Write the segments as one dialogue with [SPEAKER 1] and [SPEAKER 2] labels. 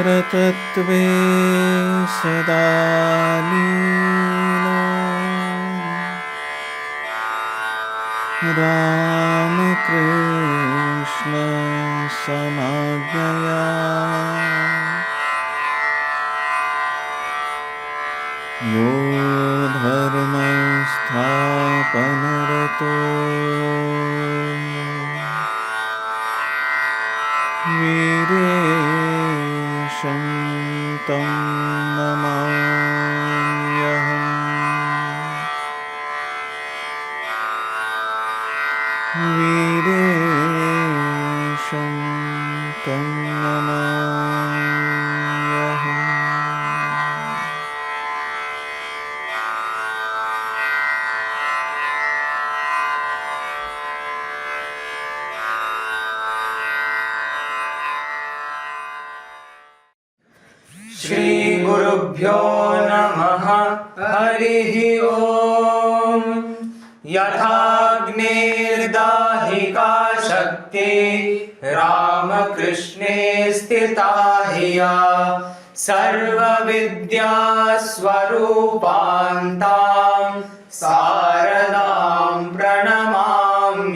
[SPEAKER 1] परतत्त्वे सदा लीनो रामकृष्ण समाज्ञया यो धर्मस्थापनरतो वीरेशं तं नमाम्यहम् वीरेशं तं नमाम्यहम्।
[SPEAKER 2] श्री गुरुभ्यो नमः। हरिः ओम। यथाग्निर्दाहिका शक्ति रामकृष्णे स्थिता हिया सर्वविद्या स्वरूपान्तां शारदां प्रणमाम्यहम्।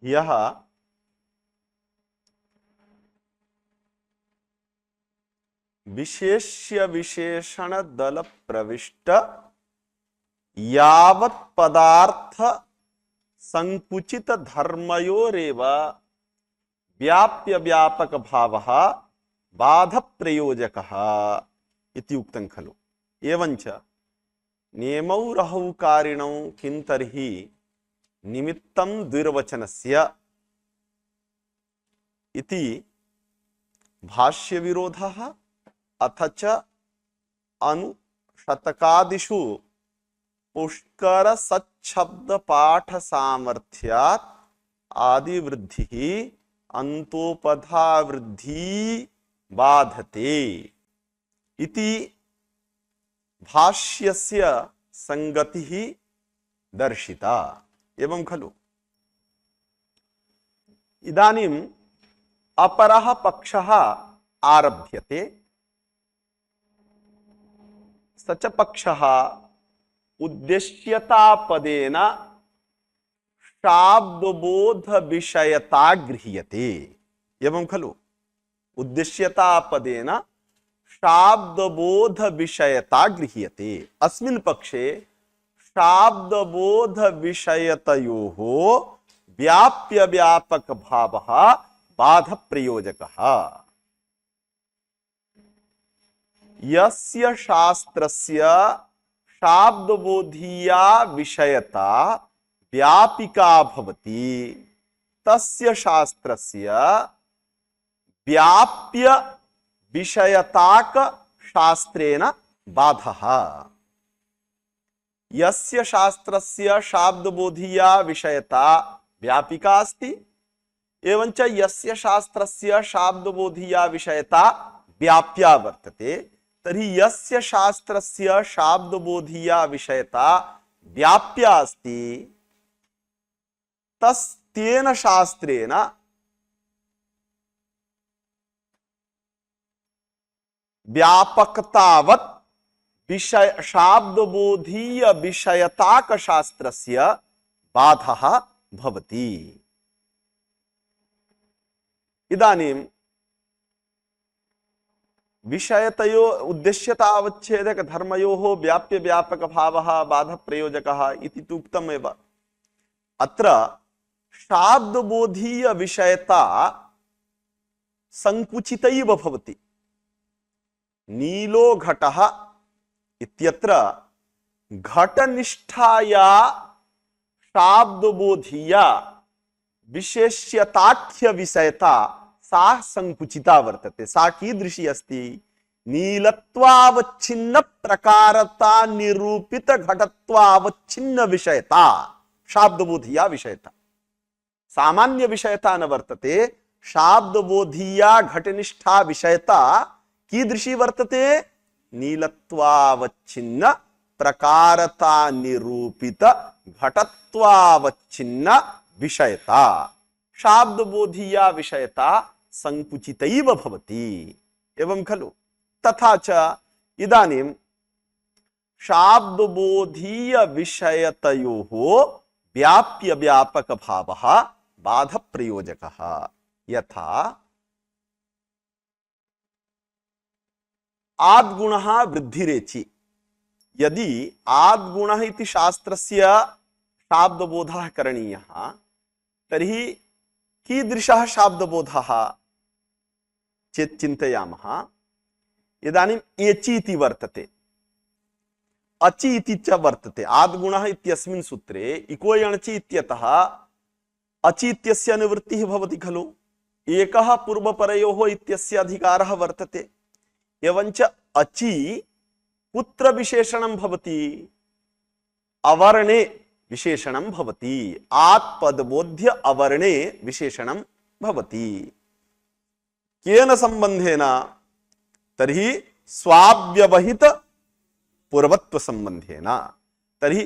[SPEAKER 3] यह विशेष्य विशेषण दल प्रविष्ट यावत् पदार्थ संकुचित धर्मयोरेव व्याप्य व्यापक भावः बाध प्रयोजकः इति उक्तं खलु। एवञ्च नियमौ रहौ कारिणौ किं तर्हि निमित्तं द्विर्वचनस्य इति भाष्य विरोधः अथ च अनुशतकादिषु पुष्कर सच्छब्द पाठ सामर्थ्यात् आदि वृद्धिः अंतोपधा वृद्धि बाधते इति भाष्यस्य संगतिः दर्शिता एवं खलु। इदानीम् अपरः पक्षः आरभ्यते। स च पक्षः उद्देश्यतापदेन शाब्दबोध विषयता गृह्यते एवं खलु। उद्देश्यतापदेन शाब्दबोध विषयता गृह्यते। अस्मिन् पक्षे शाब्दबोध विषयतयोः व्याप्य व्यापक भावः बाध प्रयोजकः। यस्य शास्त्रस्य शाब्दबोधीया विषयता व्यापिका भवति तस्य शास्त्रस्य व्याप्य विषयताक शास्त्रेण बाधः। यस्य शास्त्रस्य शाब्दबोधीया विषयता व्यापिका अस्ति एवञ्च यस्य शास्त्रस्य शाब्दबोधीया विषयता व्याप्या वर्तते तर्हि यस्य शास्त्रस्य शाब्दबोधीया विषयता व्याप्या अस्ति तेन शास्त्रेण व्यापकतावत् विषय शाब्दबोधीय विषयताक शास्त्रस्य बाधः भवति। इदानीं विषयतयो उद्देश्यतावच्छेदक धर्मयोः व्याप्य व्यापक भावः बाध प्रयोजकः इति तु उक्तमेव। अत्र शाब्दबोधीय विषयता संकुचितैव भवति। नीलो घटः इत्यत्र घटनिष्ठाया शाब्दबोधीया विशेष्यताख्य विषयता सा संकुचिता वर्तते। सा कीदृशी अस्ति? नीलत्वावच्छिन्न प्रकारता निरूपित घटत्वावच्छिन्न विषयता शाब्दबोधीया विषयता। सामान्य विषयता न वर्तते, शाब्दबोधीया घटनिष्ठा विषयता कीदृशी वर्तते? नीलत्वावच्छिन्न प्रकारता निरूपित घटत्वावच्छिन्न विषयता। शाब्दबोधीया विषयता संकुचितैव भवति। एवं खलु? तथा च इदानीं शाब्दबोधीय विषयतयोः व्याप्य व्यापक भावः बाध प्रयोजकः। यथा आद्गुणः वृद्धिरेचि। यदि आद्गुणः इति शास्त्रस्य शाब्दबोधः करणीयः तर्हि कीदृशः शाब्दबोधः चेत् चिन्तयामः। इदानीम् एचि इति वर्तते, अचि इति च वर्तते। आद्गुणः इत्यस्मिन् सूत्रे इको यणचि इत्यतः अचि इत्यस्य निवृत्तिः भवति खलु। एकः पूर्वपरयोः इत्यस्य अधिकारः वर्तते। एवञ्च अचि कुत्र विशेषणं भवति? अवर्णे विशेषणं भवति। आत्पदबोध्य अवर्णे विशेषणं भवति। केन संबंधेन? तर्हि स्वाव्यवहित पूर्वत्व संबंधेन। तर्हि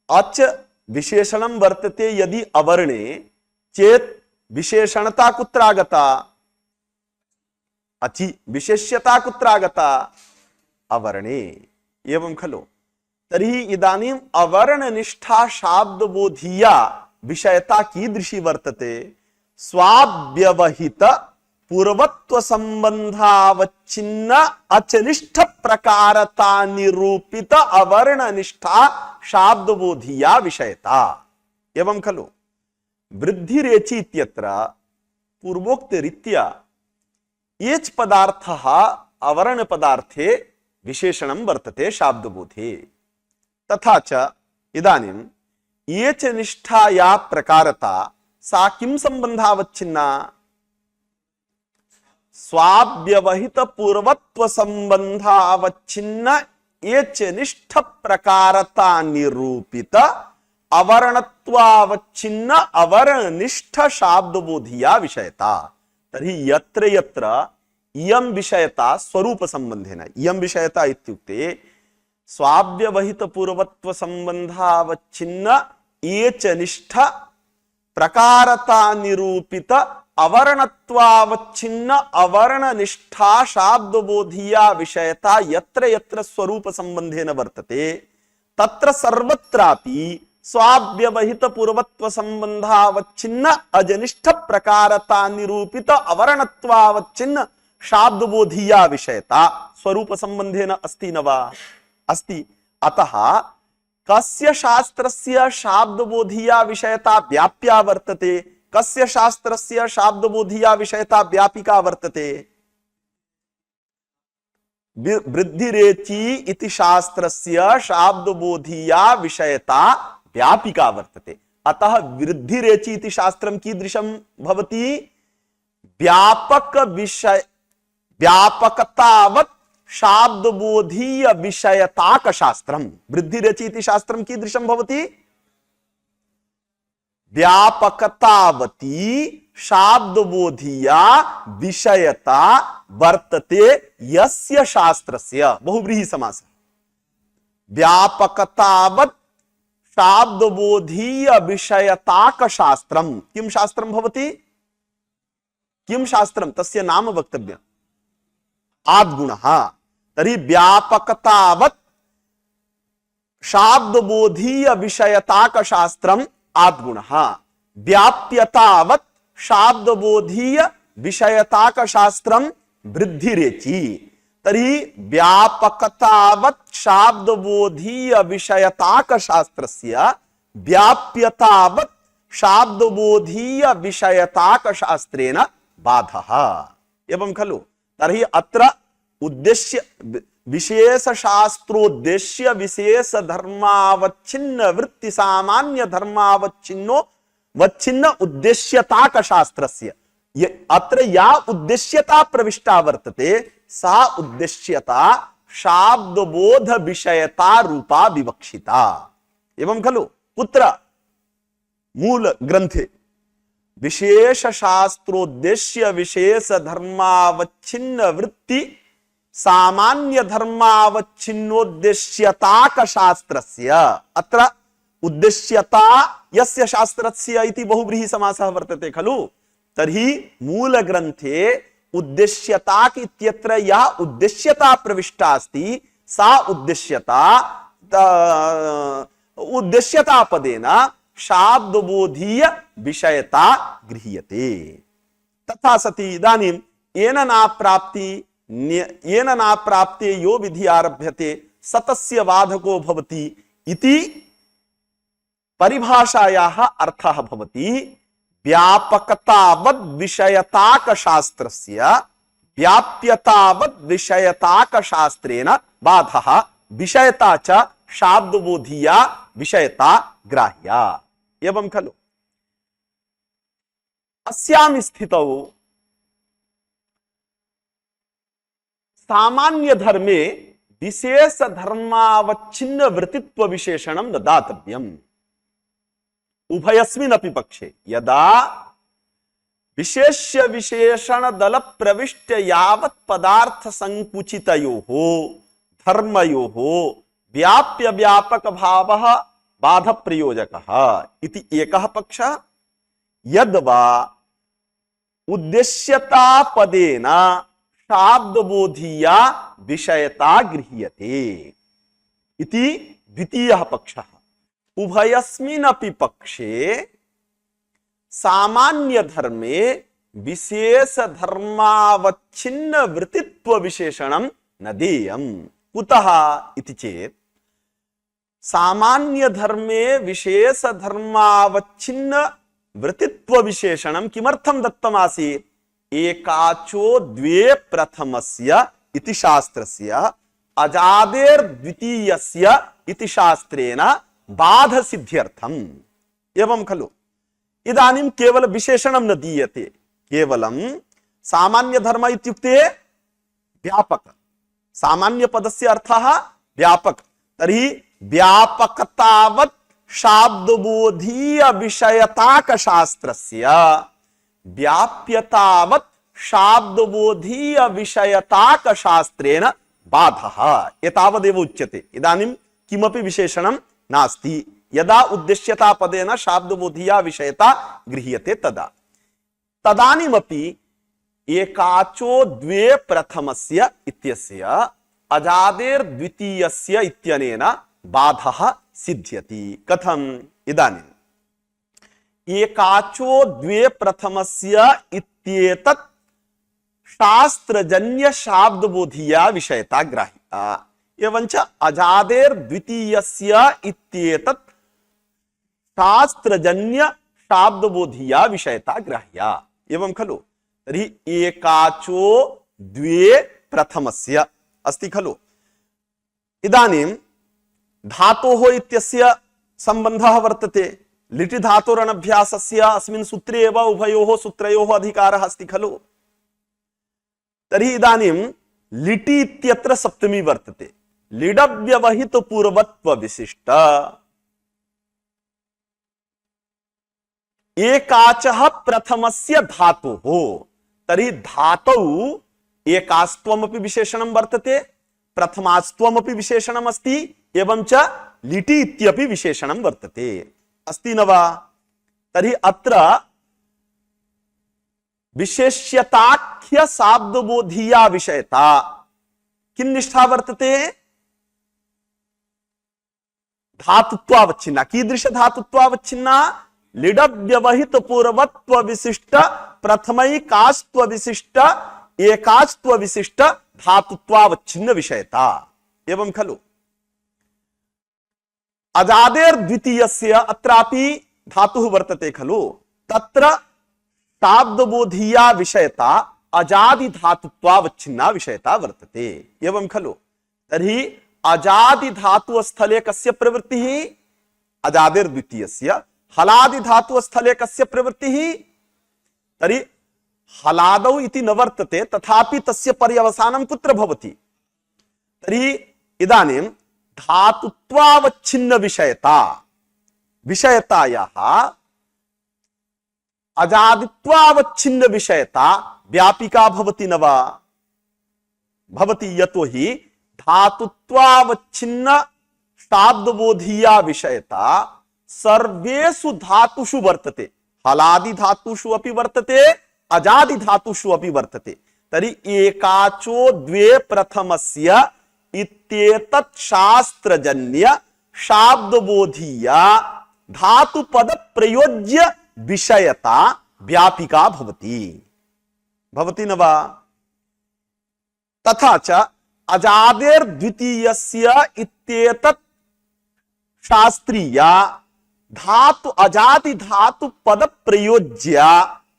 [SPEAKER 3] अच विशेषणं वर्तते यदि अवर्णे, चेत् विशेषणता कुत्र आगता? अचि विशेष्यता कुत्र आगता? अवर्णे। एवं खलु? तर्हि इदानीम् अवर्णनिष्ठा शाब्दबोधीया विषयता कीदृशी वर्तते? स्वाव्यवहित पूर्वत्व संबंधावच्छिन्न अचनिष्ठ प्रकारता निरूपित अवर्णनिष्ठा शाब्दबोधीया विषयता। एवं खलु? वृद्धिरेचि इत्यत्र पूर्वोक्त रीत्या एच् पदार्थः अवर्ण पदार्थे विशेषणं वर्तते शाब्दबोधे। तथा च इदानीम् एच् निष्ठाया प्रकारता सा किं संबंधावच्छिन्ना? स्वाव्यवहित पूर्वत्व संबंधावच्छिन्न एच निष्ठ प्रकारता निरूपित अवर्णत्वावच्छिन्न अवर्णनिष्ठ शाब्दबोधीया विषयता। तर्हि यत्र यत्र इयं विषयता स्वरूप संबंधेन, इयं विषयता इत्युक्ते स्वाव्यवहित पूर्वत्व संबंधावच्छिन्न एच निष्ठ प्रकारता निरूपित अवर्णत्वावच्छिन्न अवर्णनिष्ठा शाब्दबोधीया विषयता यत्र यत्र स्वरूप संबंधेन वर्तते तत्र सर्वत्रापि स्वाव्यवहित पूर्वत्व संबंधावच्छिन्न अजनिष्ठ प्रकारता निरूपित अवर्णत्वावच्छिन्न शाब्दबोधीया विषयता स्वरूप संबंधेन अस्ति न वा? अस्ति। अतः कस्य शास्त्रस्य शाब्दबोधीया विषयता व्याप्या वर्तते? कस्य शास्त्रस्य शाब्दबोधीया विषयता व्यापिका वर्तते? वृद्धिरेचि इति शास्त्रस्य शाब्दबोधीया विषयता व्यापिका वर्तते। अतः वृद्धिरेचि इति शास्त्रं कीदृशं भवति? व्यापक विषय व्यापकतावत् शाब्दबोधीय विषयताक शास्त्रम्। वृद्धिरेचि इति शास्त्रं कीदृशं भवति? व्यापकतावती शाब्दबोधीया विषयता वर्तते यस्य शास्त्रस्य। बहुव्रीहि समासः। व्यापकतावत् शाब्दबोधीय विषयताक शास्त्रम्। किं शास्त्रं भवति? किं शास्त्रं? तस्य नाम वक्तव्यम्। आद्गुणः। तर्हि व्यापकतावत् शाब्दबोधीय विषयताक शास्त्रम् आद्गुणः। व्याप्यतावत् शाब्दबोधीय विषयताक शास्त्रम् वृद्धिरेचि। तर्हि व्यापकतावत् शाब्दबोधीय विषयताक शास्त्रस्य व्याप्यतावत् शाब्दबोधीय विषयताक शास्त्रेण बाधः। एवं खलु? तर्हि अत्र उद्देश्य विशेष शास्त्रोद्देश्य विशेष धर्मावच्छिन्न वृत्ति सामान्य धर्मावच्छिन्नो वच्छिन्न उद्देश्यताक शास्त्रस्य अत्र या उद्देश्यता प्रविष्टा वर्तते सा उद्देश्यता शाब्दबोध विषयता रूपा विवक्षिता। एवं खलु? कुत्र? मूल ग्रंथे विशेष शास्त्रोद्देश्य विशेष धर्मावच्छिन्न वृत्ति सामान्य धर्मावच्छिन्नोद्देश्यताक शास्त्रस्य अत्र उद्देश्यता यस्य शास्त्रस्य इति बहुव्रीहि समासः वर्तते खलु। तर्हि मूल ग्रन्थे उद्देश्यताक इत्यत्र या उद्देश्यता प्रविष्टा अस्ति सा उद्देश्यता पदेन शाब्दबोधीय विषयता गृह्यते। तथा सति इदानीं येन नाप्राप्ते यो विधि आरभ्यते सतस्य बाधको भवति इति परिभाषायाः अर्थः भवति व्यापकतावद् विषयताक शास्त्रस्य व्याप्यतावद् विषयताक शास्त्रेण बाधः विषयता च शाब्दबोधीया विषयता ग्राह्या। एवं खलु। अस्यां स्थितौ सामान्य धर्मे विशेष धर्मावच्छिन्न वृत्तित्व विशेषणं न दातव्यम्। उभयस्मिन्नपि पक्षे यदा विशेष्य विशेषण दल प्रविष्ट यावत् पदार्थ संकुचितयोः धर्मयोः व्याप्य व्यापक भावः बाध प्रयोजकः इति एकः पक्षः। यद्वा उद्देश्यता पदेन शाब्दबोधीया विषयता गृह्यते इति द्वितीयः पक्षः। उभयस्मिन्नपि पक्षे सामान्य धर्मे विशेष धर्मावच्छिन्न वृत्तित्व विशेषणं न देयम्। कुतः इति चेत् सामान्य धर्मे विशेष धर्मावच्छिन्न वृत्तित्व विशेषणं किमर्थं दत्तमासीत्? एकाचो द्वे प्रथमस्य इति शास्त्रस्य अजादेर्द्वितीयस्य इति शास्त्रेण बाध सिद्ध्यर्थम्। एवं खलु। इदानीं केवल विशेषणं न दीयते, केवलं सामान्य धर्म इत्युक्ते व्यापक। सामान्य पदस्य अर्थः व्यापक। तर्हि व्यापकतावत् शाब्दबोधीय विषयताक शास्त्रस्य व्याप्यतावत् शाब्दबोधीय विषयताक शास्त्रेण बाधः एतावदेव उच्यते। इदानीं किमपि विशेषणं नास्ति। यदा उद्देश्यता पदेन शाब्दबोधीया विषयता गृह्यते तदानीमपि एकाचो द्वे प्रथमस्य इत्यस्य अजादेर्द्वितीयस्य इत्यनेन बाधः सिद्ध्यति। कथम्? इदानीम् एकाचो द्वे प्रथमस्य इत्येतत् शास्त्रजन्य शाब्दबोधीया विषयता ग्राह्या। एवञ्च अजादेर्द्वितीयस्य इत्येतत् शास्त्रजन्य शाब्दबोधीया विषयता ग्राह्या। एवं खलु। तर्हि एकाचो द्वे प्रथमस्य अस्ति खलु। इदानीं धातोः इत्यस्य सम्बन्धः वर्तते। लिटि धातोरनभ्यासस्य अस्मिन् सूत्रे एव उभयोः सूत्रयोः अधिकारः अस्ति खलु। तर्हि इदानीं लिटि इत्यत्र सप्तमी वर्तते। लिडव्यवहित पूर्वत्व विशिष्ट एकाचः प्रथमस्य धातोः। तर्हि धातौ एकास्त्वमपि विशेषणं वर्तते, प्रथमास्त्वमपि विशेषणम् अस्ति, एवं च लिटि इत्यपि विशेषणं वर्तते। अस्ति न वा? तर्हि अत्र विशेष्यताख्य शाब्दबोधीया विषयता किन्निष्ठा वर्तते? धातुत्वावच्छिन्ना। कीदृश धातुत्वावच्छिन्ना? लिडव्यवहित पूर्वत्व विशिष्ट प्रथमैकास्त्व विशिष्ट एकास्त्व विशिष्ट धातुत्वावच्छिन्न विषयता। एवं खलु। अजादेर्द्वितीयस्य अत्रापि धातुः वर्तते खलु। तत्र शाब्दबोधीया विषयता अजादि धातुत्वावच्छिन्ना विषयता वर्तते। एवं खलु। तर्हि अजादि धातु स्थले कस्य प्रवृत्तिः? अजादेर्द्वितीयस्य। हलादि धातु स्थले कस्य प्रवृत्तिः? तर्हि हलादौ इति न वर्तते, तथापि तस्य पर्यवसानं कुत्र भवति? तर्हि इदानीं धातुत्वावच्छिन्न विषयता विषयतायाः अजादित्वावच्छिन्न विषयता व्यापिका भवति न वा? भवति यतो हि धातुत्वावच्छिन्न शाब्दबोधीया विषयता सर्वेषु धातुषु वर्तते। हलादि धातुषु अपि वर्तते, अजादि धातुषु अपि वर्तते। तर्हि एकाचो द्वे प्रथमस्य इत्येतत् शास्त्रजन्य शाब्दबोधीया धातुपद प्रयोज्य विषयता व्यापिका भवति। भवति न वा? तथा च अजादेर द्वितीयस्य इत्येतत् शास्त्रीया धातु अजादि धातु पद प्रयोज्य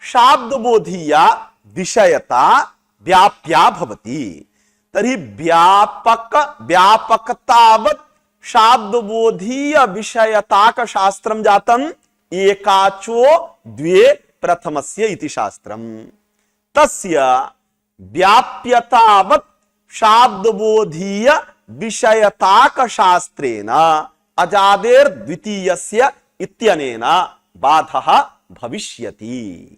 [SPEAKER 3] शाब्दबोधीया विषयता व्याप्या भवति। तर्हि व्यापकतावत् शाब्दबोधीय विषयताक शास्त्रं जातम् एकाचो द्वे प्रथमस्य इति शास्त्रम्। तस्य व्याप्यतावत् शाब्दबोधीय विषयताक शास्त्रेण अजादेर द्वितीयस्य इत्यनेन बाधः भविष्यति।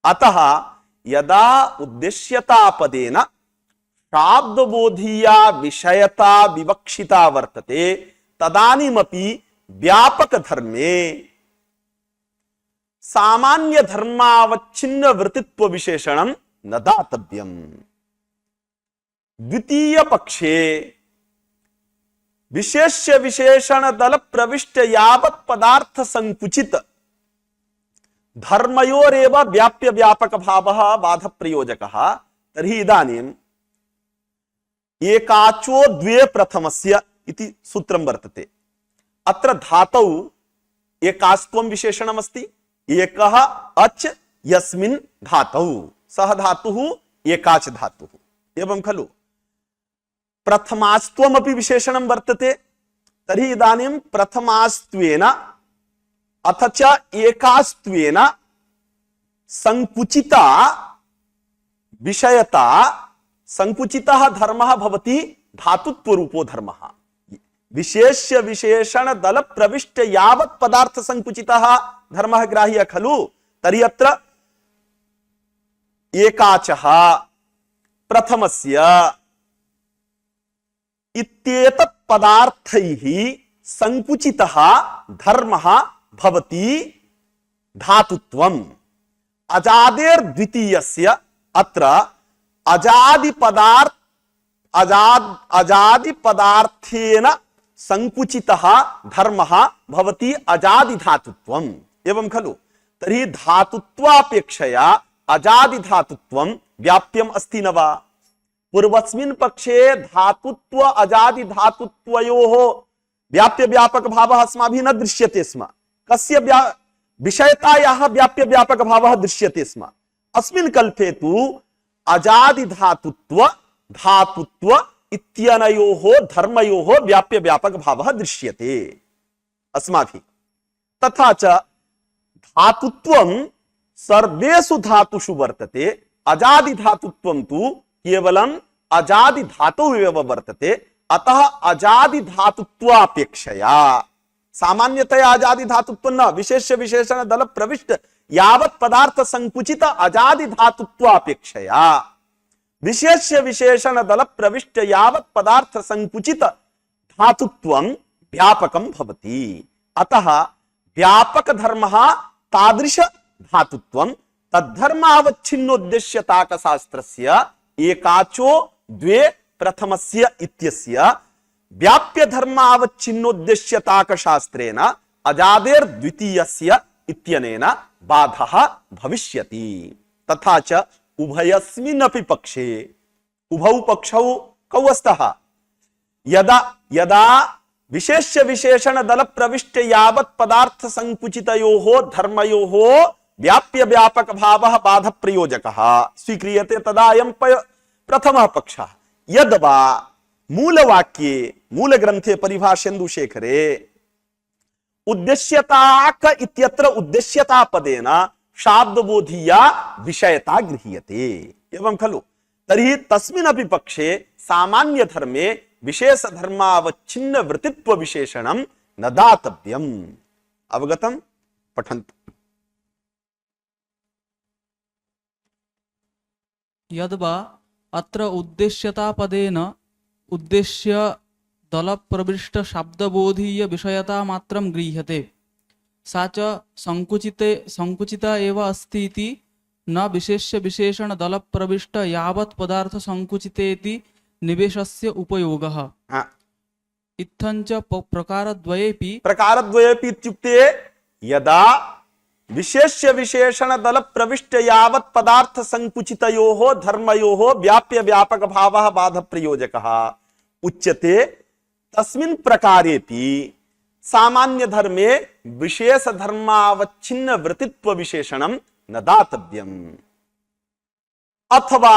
[SPEAKER 3] अतः यदा उद्देश्यतापदेन शाब्दबोधीया विषयता विवक्षिता वर्तते तदानीमपि व्यापक धर्मे सामान्य धर्मावच्छिन्न वृत्तित्व विशेषणं न दातव्यम्। द्वितीय पक्षे विशेष्य विशेषण दल प्रविष्ट यावत् पदार्थ संकुचित धर्मयोरेव व्याप्य व्यापक भावः बाध प्रयोजकः। तर्हि इदानीम् एकाचो द्वे प्रथमस्य इति सूत्रं वर्तते। अत्र धातौ एकास्त्वं विशेषणमस्ति। एकः अच् यस्मिन् धातौ सः धातुः एकाच धातुः एवं खलु। प्रथमास्त्वमपि विशेषणं वर्तते। तर्हि इदानीं प्रथमास्त्वेन अथ च एकास्त्वेन संकुचिता विषयता संकुचितः धर्मः भवति धातुत्वरूपो धर्मः। विशेष्य विशेषण दल प्रविष्ट यावत् पदार्थ संकुचितः धर्मः ग्राह्यः खलु। तर्हि अत्र एकाचः प्रथमस्य इत्येतत् पदार्थैः संकुचितः धर्मः भवति धातुत्वम्। अजादेर द्वितीयस्य अत्र अजादि पदार्थेन संकुचितः धर्मः भवति अजादि धातुत्वम् एवं खलु। तर्हि धातुत्वापेक्षया अजादि धातुत्वं व्याप्यम् अस्ति न वा? पूर्वस्मिन् पक्षे धातुत्व अजादि धातुत्वयोः व्याप्य व्यापक भावः अस्माभिः न दृश्यते स्म। कस्य विषयतायाः व्याप्य व्यापक भावः दृश्यते स्म। अस्मिन् कल्पे तु अजादि धातुत्व धातुत्व इत्यनयोः धर्मयोः व्याप्य व्यापक भावः दृश्यते अस्माभिः। तथा च धातुत्वं सर्वेषु धातुषु वर्तते। अजादि धातुत्वं तु केवलम् अजादि धातौ एव वर्तते। अतः अजादि धातुत्वापेक्षया सामान्यतया अजादि धातुत्वं न विशेष्य विशेषण दल प्रविष्ट यावत् पदार्थ संकुचित अजादि धातुत्वापेक्षया विशेष्य विशेषण दल प्रविष्ट यावत् पदार्थ संकुचित धातुत्वं व्यापकं भवति। अतः व्यापक धर्मः तादृश धातुत्वं तद्धर्मावच्छिन्नोद्देश्यताक शास्त्रस्य एकाचो द्वे प्रथमस्य इत्यस्य व्याप्य धर्मावच्छिन्नोद्देश्यताक शास्त्रेण अजादेर द्वितीयस्य इत्यनेन बाधः भविष्यति। तथा च उभयस्मिन्नपि पक्षे उभौ पक्षौ कौ स्तः यदा यदा विशेष्य विशेषण दल प्रविष्ट यावत् पदार्थ संकुचितयोः धर्मयोः व्याप्य व्यापक भावः बाध प्रयोजकः स्वीक्रियते तदा अयं प्रथमः पक्षः। यद्वा मूलवाक्ये मूलग्रन्थे परिभाष्यन्दुशेखरे उद्देश्यताक इत्यत्र उद्देश्यतापदेन शाब्दबोधीया विषयता गृह्यते एवं खलु। तर्हि तस्मिन्नपि पक्षे सामान्य धर्मे विशेष धर्मावच्छिन्न वृत्तित्व विशेषणं न दातव्यम्। अवगतं? पठन्तु।
[SPEAKER 4] यद्वा अत्र उद्देश्यतापदेन उद्देश्य दलप्रविष्ट शब्दबोधीय विषयता मात्रं गृह्यते। सा च संकुचिता एव अस्ति इति न विशेष्य विशेषण दलप्रविष्ट यावत् पदार्थ संकुचितेति निवेशस्य उपयोगः।
[SPEAKER 3] हाँ।
[SPEAKER 4] इत्थञ्च प्रकारद्वयेपि
[SPEAKER 3] प्रकारद्वयेपि इत्युक्ते यदा विशेष्य विशेषण दल प्रविष्ट यावत् पदार्थ संकुचितयोः धर्मयोः व्याप्य व्यापक भावः बाध प्रयोजकः उच्यते तस्मिन् प्रकारेपि सामान्य धर्मे विशेष धर्मावच्छिन्न वृत्तित्व विशेषणं न दातव्यम्। अथवा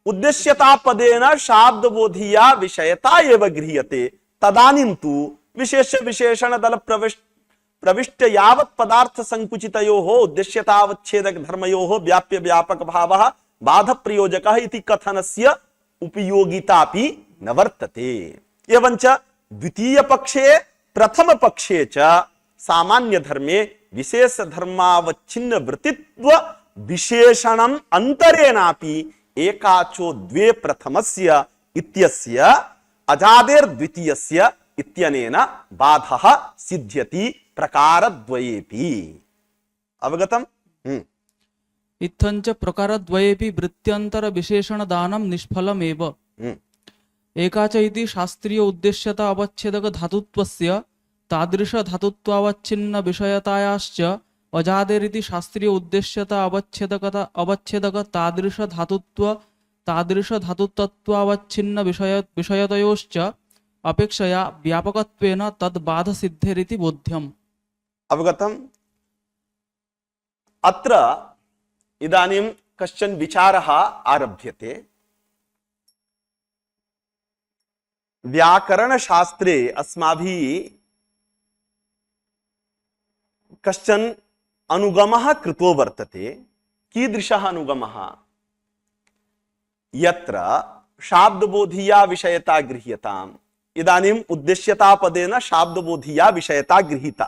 [SPEAKER 3] उद्देश्यता पदेन शाब्दबोधीया विषयता एव गृह्यते तदानीं तु विशेष्य विशेषण दल प्रविष्ट यावत् पदार्थ संकुचितयोः उद्देश्यतावच्छेदक धर्मयोः व्याप्य व्यापक भावः बाध प्रयोजकः इति कथनस्य उपयोगितापि न वर्तते। एवञ्च द्वितीय पक्षे प्रथम पक्षे च सामान्य धर्मे विशेष धर्मावच्छिन्न वृत्तित्व विशेषणम् अंतरेणापि एकाचो द्वे प्रथमस्य इत्यस्य अजादेर द्वितीयस्य इत्यनेन बाधः सिद्ध्यति प्रकारद्वयेपि। अवगतम्?
[SPEAKER 4] इत्थञ्च प्रकारद्वयेपि वृत्त्यन्तर विशेषण दानं निष्फलमेव। एका च इति शास्त्रीय उद्देश्यता अवच्छेदक धातुत्वस्य तादृश धातुत्वावच्छिन्न विषयतायाश्च अजादेरिति शास्त्रीय उद्देश्यता अवच्छेदक तादृश धातुत्वावच्छिन्न विषयतयोश्च अपेक्षया व्यापकत्वेन तद्बाध सिद्धेरिति बोध्यम्।
[SPEAKER 3] अवगतम्? अत्र इदानीं कश्चन विचारः आरभ्यते। व्याकरण शास्त्रे अस्माभिः कश्चन अनुगमः कृतो वर्तते। कीदृशः अनुगमः? यत्र शाब्दबोधीया विषयता गृह्यताम्। इदानीम् उद्देश्यता पदेन शाब्दबोधीया विषयता गृहीता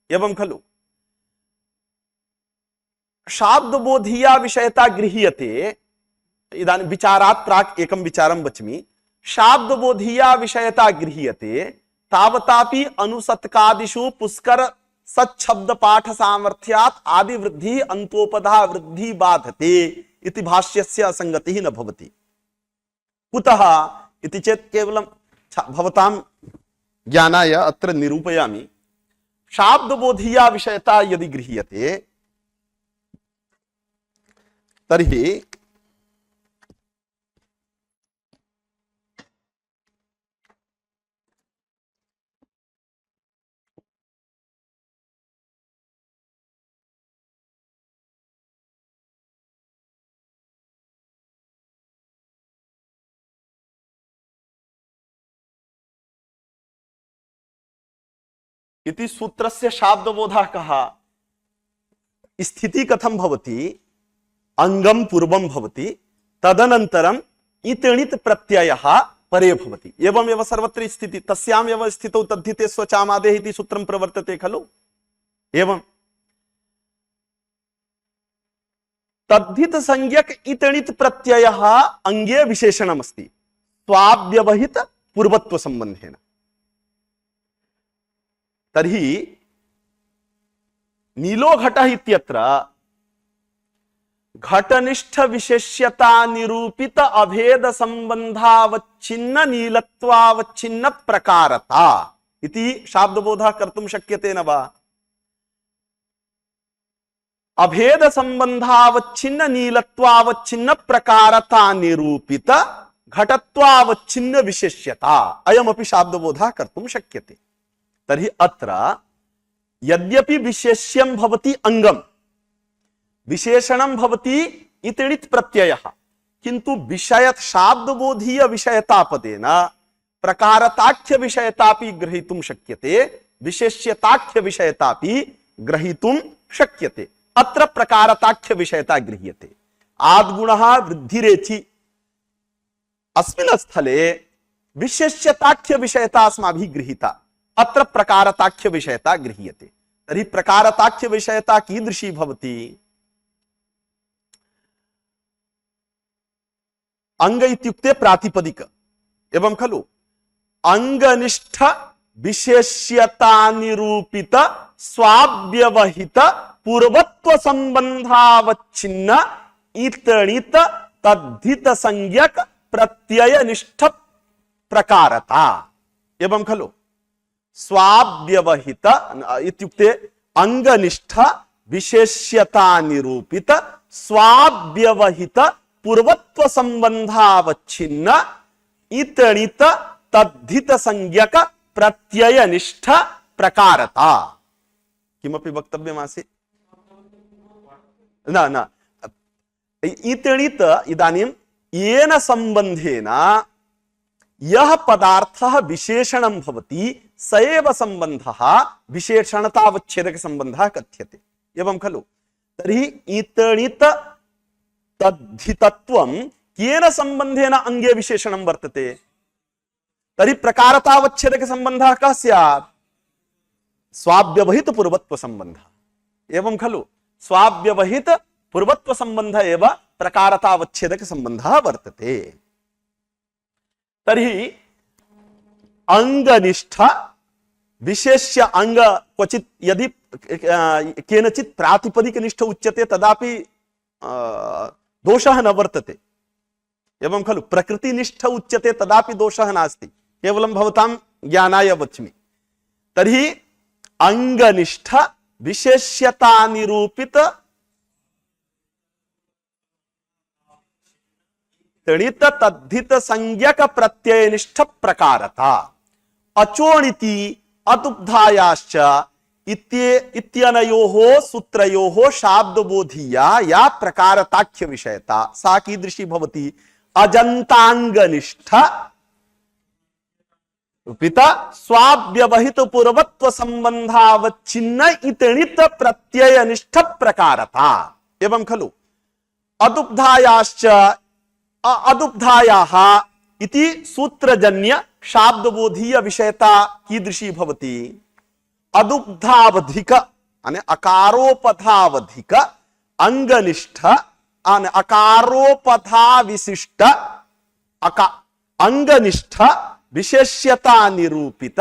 [SPEAKER 3] एवं खलु? शाब्दबोधीया विषयता गृह्यते। इदानीं विचारात् प्राक् एकं विचारं वच्मि। शाब्दबोधीया विषयता गृह्यते तावतापि अनुसत्कादिषु पुष्कर सच्छब्द पाठ सामर्थ्यात् आदि वृद्धि अंतोपधा वृद्धि बाधते इति भाष्यस्य असंगतिः न भवति। कुतः इति चेत् केवलं भवतां ज्ञानाय अत्र निरूपयामि। शाब्दबोधीया विषयता यदि गृह्यते तर्हि इति सूत्रस्य शाब्दबोधः कः? स्थिति कथं भवति? अंगम पूर्वं भवति तदनन्तरम् इतणित् प्रत्ययः परे भवति। एवमेव सर्वत्र स्थिति तस्याम् एव स्थितौ तद्धिते स्वचामादेः इति सूत्रं प्रवर्तते खलु? एवं तद्धित संज्ञक इतणित् प्रत्ययः अंगे विशेषणमस्ति स्वाव्यवहित पूर्वत्व संबंधेन। तर्हि नीलो घटः इत्यत्र घटनिष्ठ विशेष्यता निरूपित अभेद संबंधावच्छिन्न नीलत्वावच्छिन्न प्रकारता इति शाब्दबोधः कर्तुं शक्यते न वा? अभेद संबंधावच्छिन्न नीलत्वावच्छिन्न प्रकारता निरूपित घटत्वावच्छिन्न विशेष्यता अयमपि शाब्दबोधः कर्तुं शक्यते। तर्हि अत्र यद्यपि विशेष्यं भवति अंगम विशेषणं भवति इतणित् प्रत्ययः किंतु विषयत शाब्दबोधीय विषयतापदेन प्रकारताख्य विषयतापि ग्रहीतुं शक्यते विशेष्यताख्य विषयतापि ग्रहीतुं शक्यते। अत्र प्रकारताख्य विषयता गृह्यते। आद्गुणः वृद्धिरेचि अस्मिन् स्थले विशेष्यताख्य विषयता अस्माभिः गृहीता। अत्र प्रकारताख्य विषयता गृह्यते। तर्हि प्रकारताख्य विषयता कीदृशी भवति? अंग इत्युक्ते प्रातिपदिक एवं खलु अंगनिष्ठ विशेष्यता निरूपित स्वाव्यवहित पूर्वत्व संबंधावच्छिन्न इतणित तद्धित संज्ञक प्रत्यय निष्ठ प्रकारता एवं खलु स्वाव्यवहित इत्युक्ते अंगनिष्ठ विशेष्यता निरूपित स्वाव्यवहित पूर्वत्व संबंधावच्छिन्न इतणित तद्धित संज्ञक प्रत्यय निष्ठ प्रकारता किमपि वक्तव्यमासीत् न न इतणित इदानीं येन संबंधेन यह पदार्थः विशेषणं भवति स एव संबंधः विशेषणतावच्छेदक संबंधः कथ्यते एवं खलु तर्हि इतणित तद्धितत्वं केन संबंधेन अंगे विशेषणं वर्तते तर्हि प्रकारतावच्छेदक संबंधः कः स्यात् स्वाव्यवहित पूर्वत्व संबंधः एवं खलु स्वाव्यवहित पूर्वत्व संबंध एव प्रकारतावच्छेदक संबंधः वर्तते तर्हि अंगनिष्ठ विशेष्य अंग क्वचित् यदि केनचित् प्रातिपदिक निष्ठ उच्यते तदापि दोषः न वर्तते एवं खलु प्रकृतिनिष्ठ उच्यते तदापि दोषः नास्ति केवलं भवतां ज्ञानाय वच्मि तर्हि अंगनिष्ठ विशेष्यता निरूपित तणित तद्धित संज्ञक प्रत्ययनिष्ठ प्रकारता अचोणिति अदुग्धायाश्च इत्यनयोः सूत्रयोः शाब्दबोधीया या प्रकारताख्य विषयता सा कीदृशी भवति अजन्तांगनिष्ठ पिता स्वाव्यवहित पूर्वत्व संबंधावच्छिन्न इतणित प्रत्ययनिष्ठ प्रकारता एवं खलु अदुग्धायाश्च अदुग्धायाः इति सूत्रजन्य शाब्दबोधीय विषयता कीदृशी भवति अदुग्धावधिक अने अकारोपधावधिक अंगनिष्ठ अने अकारोपधा विशिष्ट अंगनिष्ठ विशेष्यता निरूपित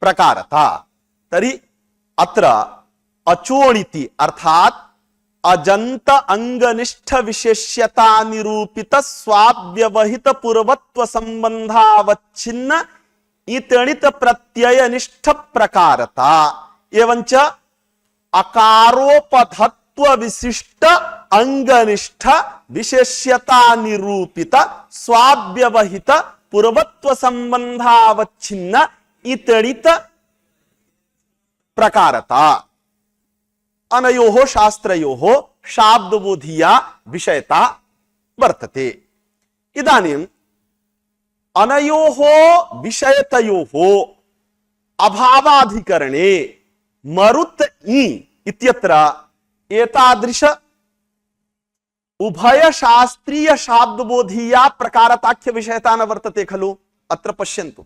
[SPEAKER 3] प्रकारता तर्हि अत्र अचोणिति अर्थात अजंत अंगनिष्ठ विशेष्यता निरूपित स्वाव्यवहित पूर्वत्व संबंधावच्छिन्न इतणित प्रत्यय निष्ठ प्रकारता एवंच अकारोपधत्व विशिष्ट अंगनिष्ठ विशेष्यता निरूपित स्वाव्यवहित पूर्वत्व संबंधावच्छिन्न इतणित प्रकारता अनयोः शास्त्रयोः शाब्दबोधीया विषयता वर्तते इदानीम् अनयोः विषयतयोः अभावाधिकरणे मरुत् इ इत्यत्र एतादृश उभय शास्त्रीय शाब्दबोधीया प्रकारताख्य विषयता न वर्तते खलु अत्र पश्यन्तु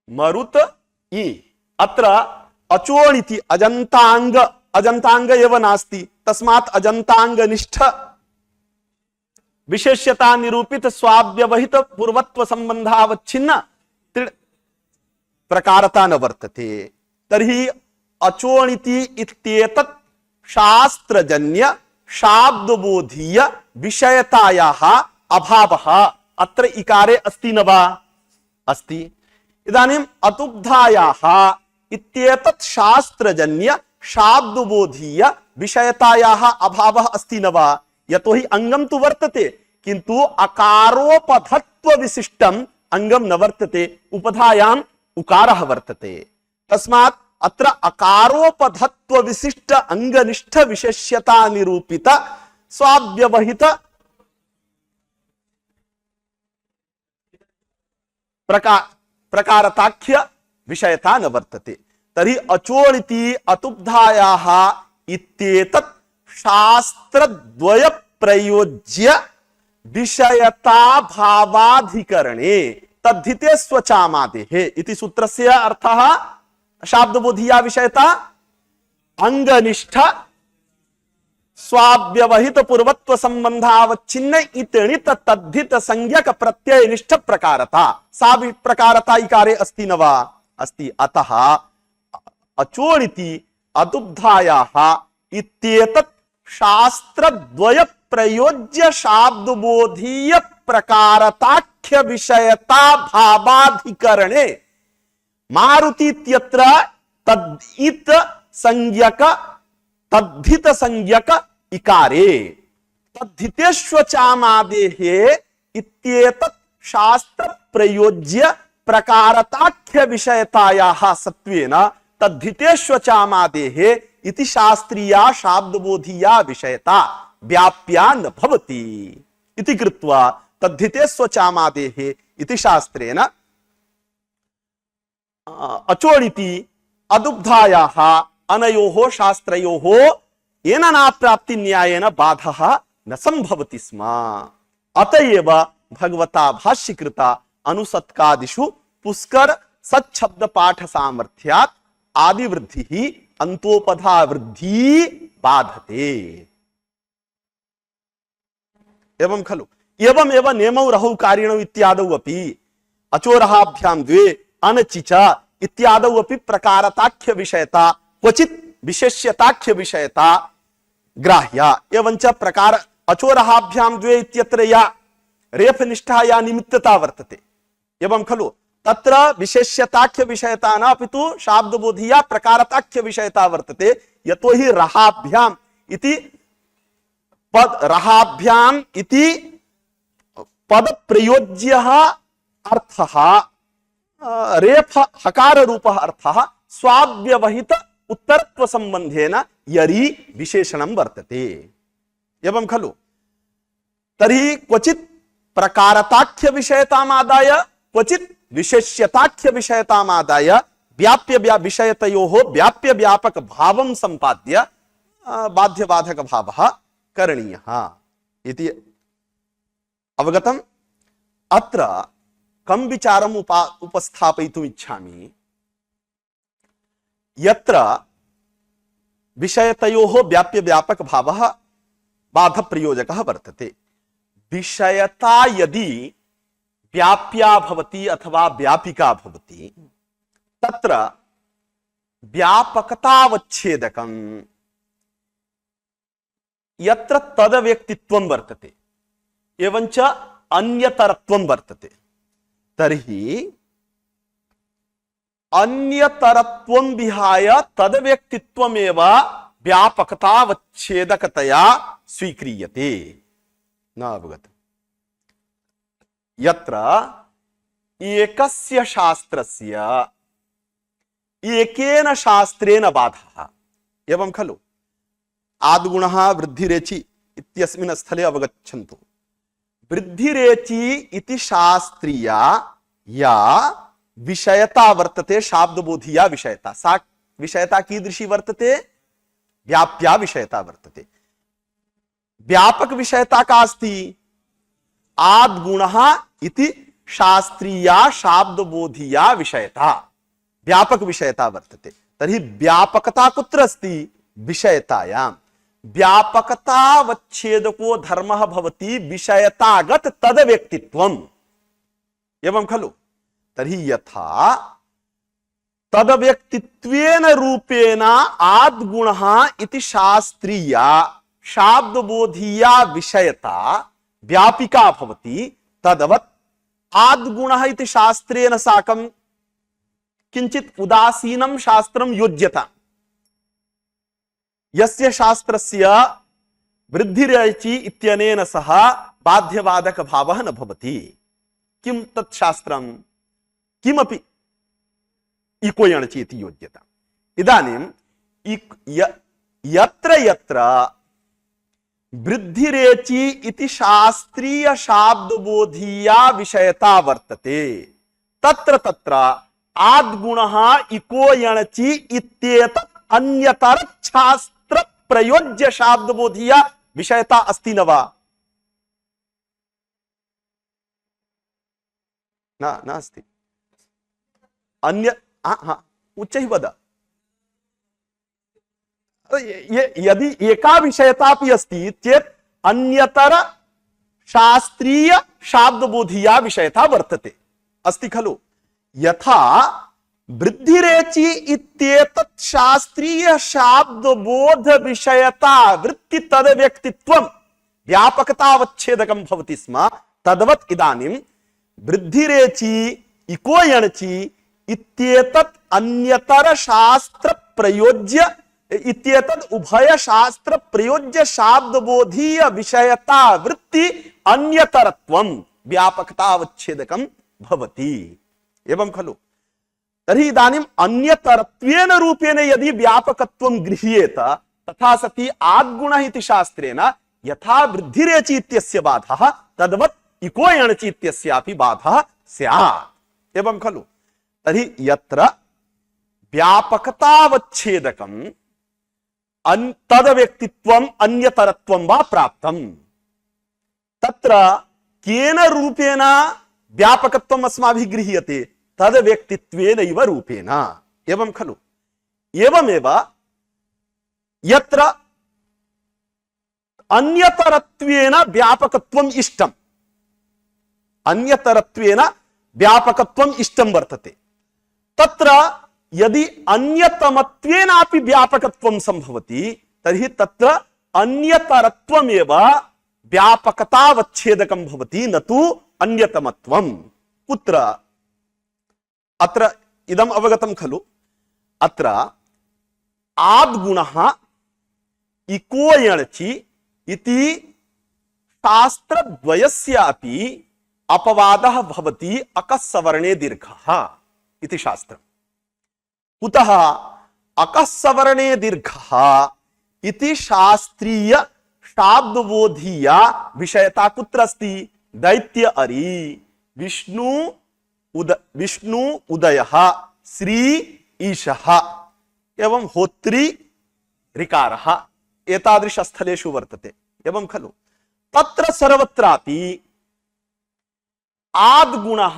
[SPEAKER 3] मरुत इ अत्र अचोणिति अजन्तांग एव नास्ति तस्मात् अजन्तांगनिष्ठ विशेष्यता निरूपित स्वाव्यवहित पूर्वत्व संबंधावच्छिन्न प्रकारता न वर्तते तर्हि अचोणिति इत्येतत् शास्त्रजन्य शाब्दबोधीय विषयतायाः अभावः अत्र इकारे अस्ति न वा अस्ति इदानीम् अतुब्धायाः इत्येतत् शास्त्रजन्य शाब्दबोधीय विषयतायाः अभावः अस्ति न वा यतोहि अंगम तु वर्तते किन्तु अकारोपधत्व विशिष्टम् अंगम न वर्तते उपधायाम् उकारः वर्तते तस्मात् अत्र अकारोपधत्व विशिष्ट अंगनिष्ठ विशेष्यता निरूपित स्वाव्यवहित प्रकारताख्य विषयता न वर्तते तर्हि अचोणिति अतुब्धायाः इत्येतत् शास्त्रद्वय प्रयोज्य विषयता भावाधिकरणे तद्धिते स्वचामादेः इति सूत्रस्य अर्थः शाब्दबोधीया विषयता अंगनिष्ठ स्वाव्यवहित पूर्वत्व संबंधावच्छिन्न इतणित तद्धित संज्ञक प्रत्यय निष्ठ प्रकारता सा प्रकारता इकारे अस्ति न वा अस्ति अतः अचोणिति अदुब्धायाः इत्येतत् शास्त्रद्वय प्रयोज्य शाब्दबोधीय प्रकारताख्य विषयता भावाधिकरणे मारुति इत्यत्र तद्धित संज्ञक तद्धित संज्ञक इकारे तद्धितेष्वचामादेः इत्येतत् शास्त्र प्रयोज्य प्रकारताख्य विषयतायाः सत्वेन तद्धितेष्वचामादेः इति शास्त्रीया शाब्दबोधीया विषयता व्याप्या न भवति इति कृत्वा तद्धितेष्वचामादेः इति शास्त्रेण अचोणिति अदुब्धायाः अनयोः शास्त्रयोः येन नाप्राप्ति न्यायेन बाधः न संभवति स्म। अतएव भगवता भाष्यकृता अनुसत्कादिषु पुष्कर सच्छब्द पाठ सामर्थ्यात् आदि वृद्धि अंतोपधा वृद्धि बाधते। एवं खलु एवमेव नेमौ रहौ कारिणौ इत्यादौ अपि अचोरहाभ्यां द्वे अनचिच इत्यादौ अपि प्रकारताख्य विषयता क्वचित विशेष्यताख्य विषयता ग्राह्या एवंच प्रकार अचोरहाभ्यां द्वे इत्यत्र या रेफनिष्ठा या निमित्तता वर्तते एवं खलु तत्र विशेष्यताख्य विषयता न अपितु शाब्दबोधीया प्रकारताख्य विषयता वर्तते यतो हि रहाभ्याम इति पद रहाभ्याम इति पद प्रयोज्यः अर्थः रेफ हकार रूपः अर्थः स्वाव्यवहित उत्तरत्व संबंधेन यरि विशेषणं वर्तते एवं खलु तर्हि क्वचित् प्रकारताख्य विषयतामादाय क्वचित् विशेष्यताख्य विषयतामादाय व्याप्य विषयतयोः व्याप्य व्यापक भावं संपाद्य बाध्य बाधक भावः करणीयः इति अवगतम्। अत्र कं विचारम् उपस्थापयितुम् इच्छामि यत्र विषयतयोः व्याप्य व्यापक भावः बाध प्रयोजकः वर्तते। विषयता यदि व्याप्या भवति अथवा व्यापिका भवति तत्र व्यापकतावच्छेदकं यत्र तदव्यक्तित्वं वर्तते एवंच अन्यतरत्वं वर्तते तर्हि अन्यतरत्वं विहाय तदव्यक्तित्वमेव व्यापकतावच्छेदकतया स्वीक्रियते न अवगतम्। यत्र एकस्य शास्त्रस्य एकेन शास्त्रेण बाधः एवं खलु आद्गुणः वृद्धिरेचि इत्यस्मिन् स्थले अवगच्छन्तु। वृद्धिरेचि इति शास्त्रीया या विषयता वर्तते शाब्दबोधीया विषयता सा विषयता कीदृशी वर्तते व्याप्या विषयता वर्तते। व्यापक विषयता का अस्ति आद्गुणः इति शास्त्रीया शाब्दबोधीया विषयता व्यापक विषयता वर्तते। तर्हि व्यापकता कुत्र अस्ति विषयतायां। व्यापकतावच्छेदको धर्मः भवति विषयतागत तदव्यक्तित्वम् एवं खलु। तर्हि यथा तदव्यक्तित्वेन रूपेण आद्गुणः इति शास्त्रीया शाब्दबोधीया विषयता व्यापिका भवति तदवत् आद्गुणः इति शास्त्रेण साकं किंचित् उदासीनं शास्त्रं योज्यता। यस्य शास्त्रस्य वृद्धिरेचि इत्यनेन सह बाध्यबाधक भावः न भवति। किं तत् शास्त्रं किमपि इको यणचि इति योज्यता। इदानीं यत्र यत्र वृद्धिरेचि इति शास्त्रीय शाब्दबोधीया विषयता वर्तते तत्र तत्र आद्गुणः इको यणचि इत्येतत् अन्यतर शास्त्र प्रयोज्य शाब्दबोधीया विषयता अस्ति न वा। नास्ति अन्य उच्चैः वद। यदि एका विषयतापि अस्ति चेत् अन्यतर शास्त्रीय शाब्दबोधीया विषयता वर्तते अस्ति खलु। यथा वृद्धिरेचि इत्येतत् शास्त्रीय शाब्दबोध विषयता वृत्ति तद व्यक्तित्वं व्यापकतावच्छेदकं भवति स्म, तद्वत् इदानीं वृद्धिरेचि इको यणचि इत्येतत् अन्यतर शास्त्र प्रयोज्य इत्येतत् उभय शास्त्र प्रयोज्य शाब्दबोधीय विषयता वृत्ति अन्यतरत्वं व्यापकतावच्छेदकं भवति एवं खलु। तर्हि इदानीम् अन्यतरत्वेन रूपेण यदि व्यापकत्वं गृह्येत तथा सति आद्गुणः इति शास्त्रेण यथा वृद्धिरेचि इत्यस्य बाधः तद्वत् इको यणचि इत्यस्यापि बाधः स्यात् एवं खलु। तर्हि यत्र व्यापकतावच्छेदकं तद व्यक्तित्वम् अन्यतरत्वं वा प्राप्तम्, तत्र केन रूपेण व्यापकत्वम् अस्माभिः गृह्यते तद व्यक्तित्वेनैव रूपेण एवं खलु। एवमेव यत्र अन्यतरत्वेन व्यापकत्वम् इष्टम्, अन्यतरत्वेन व्यापकत्वम् इष्टं वर्तते, तत्र यदि अन्यतमत्वेनापि व्यापकत्वं संभवति तर्हि तत्र अन्यतरत्वमेव व्यापकतावच्छेदकं भवति, न तु अन्यतमत्वं। कुत्र? अत्र इदम् अवगतं खलु। अत्र आद्गुणः इको यणचि इति शास्त्रद्वयस्यापि अपवादः भवति अकस्सवर्णे दीर्घः इति शास्त्रम्। कुतः? अकस्सवर्णे दीर्घः इति शास्त्रीय शाब्दबोधीया विषयता कुत्र अस्ति? दैत्य अरि विष्णु उदयः श्री ईशः एवं होत्री ऋकारः एतादृश स्थलेषु वर्तते एवं खलु। तत्र सर्वत्रापि आद्गुणः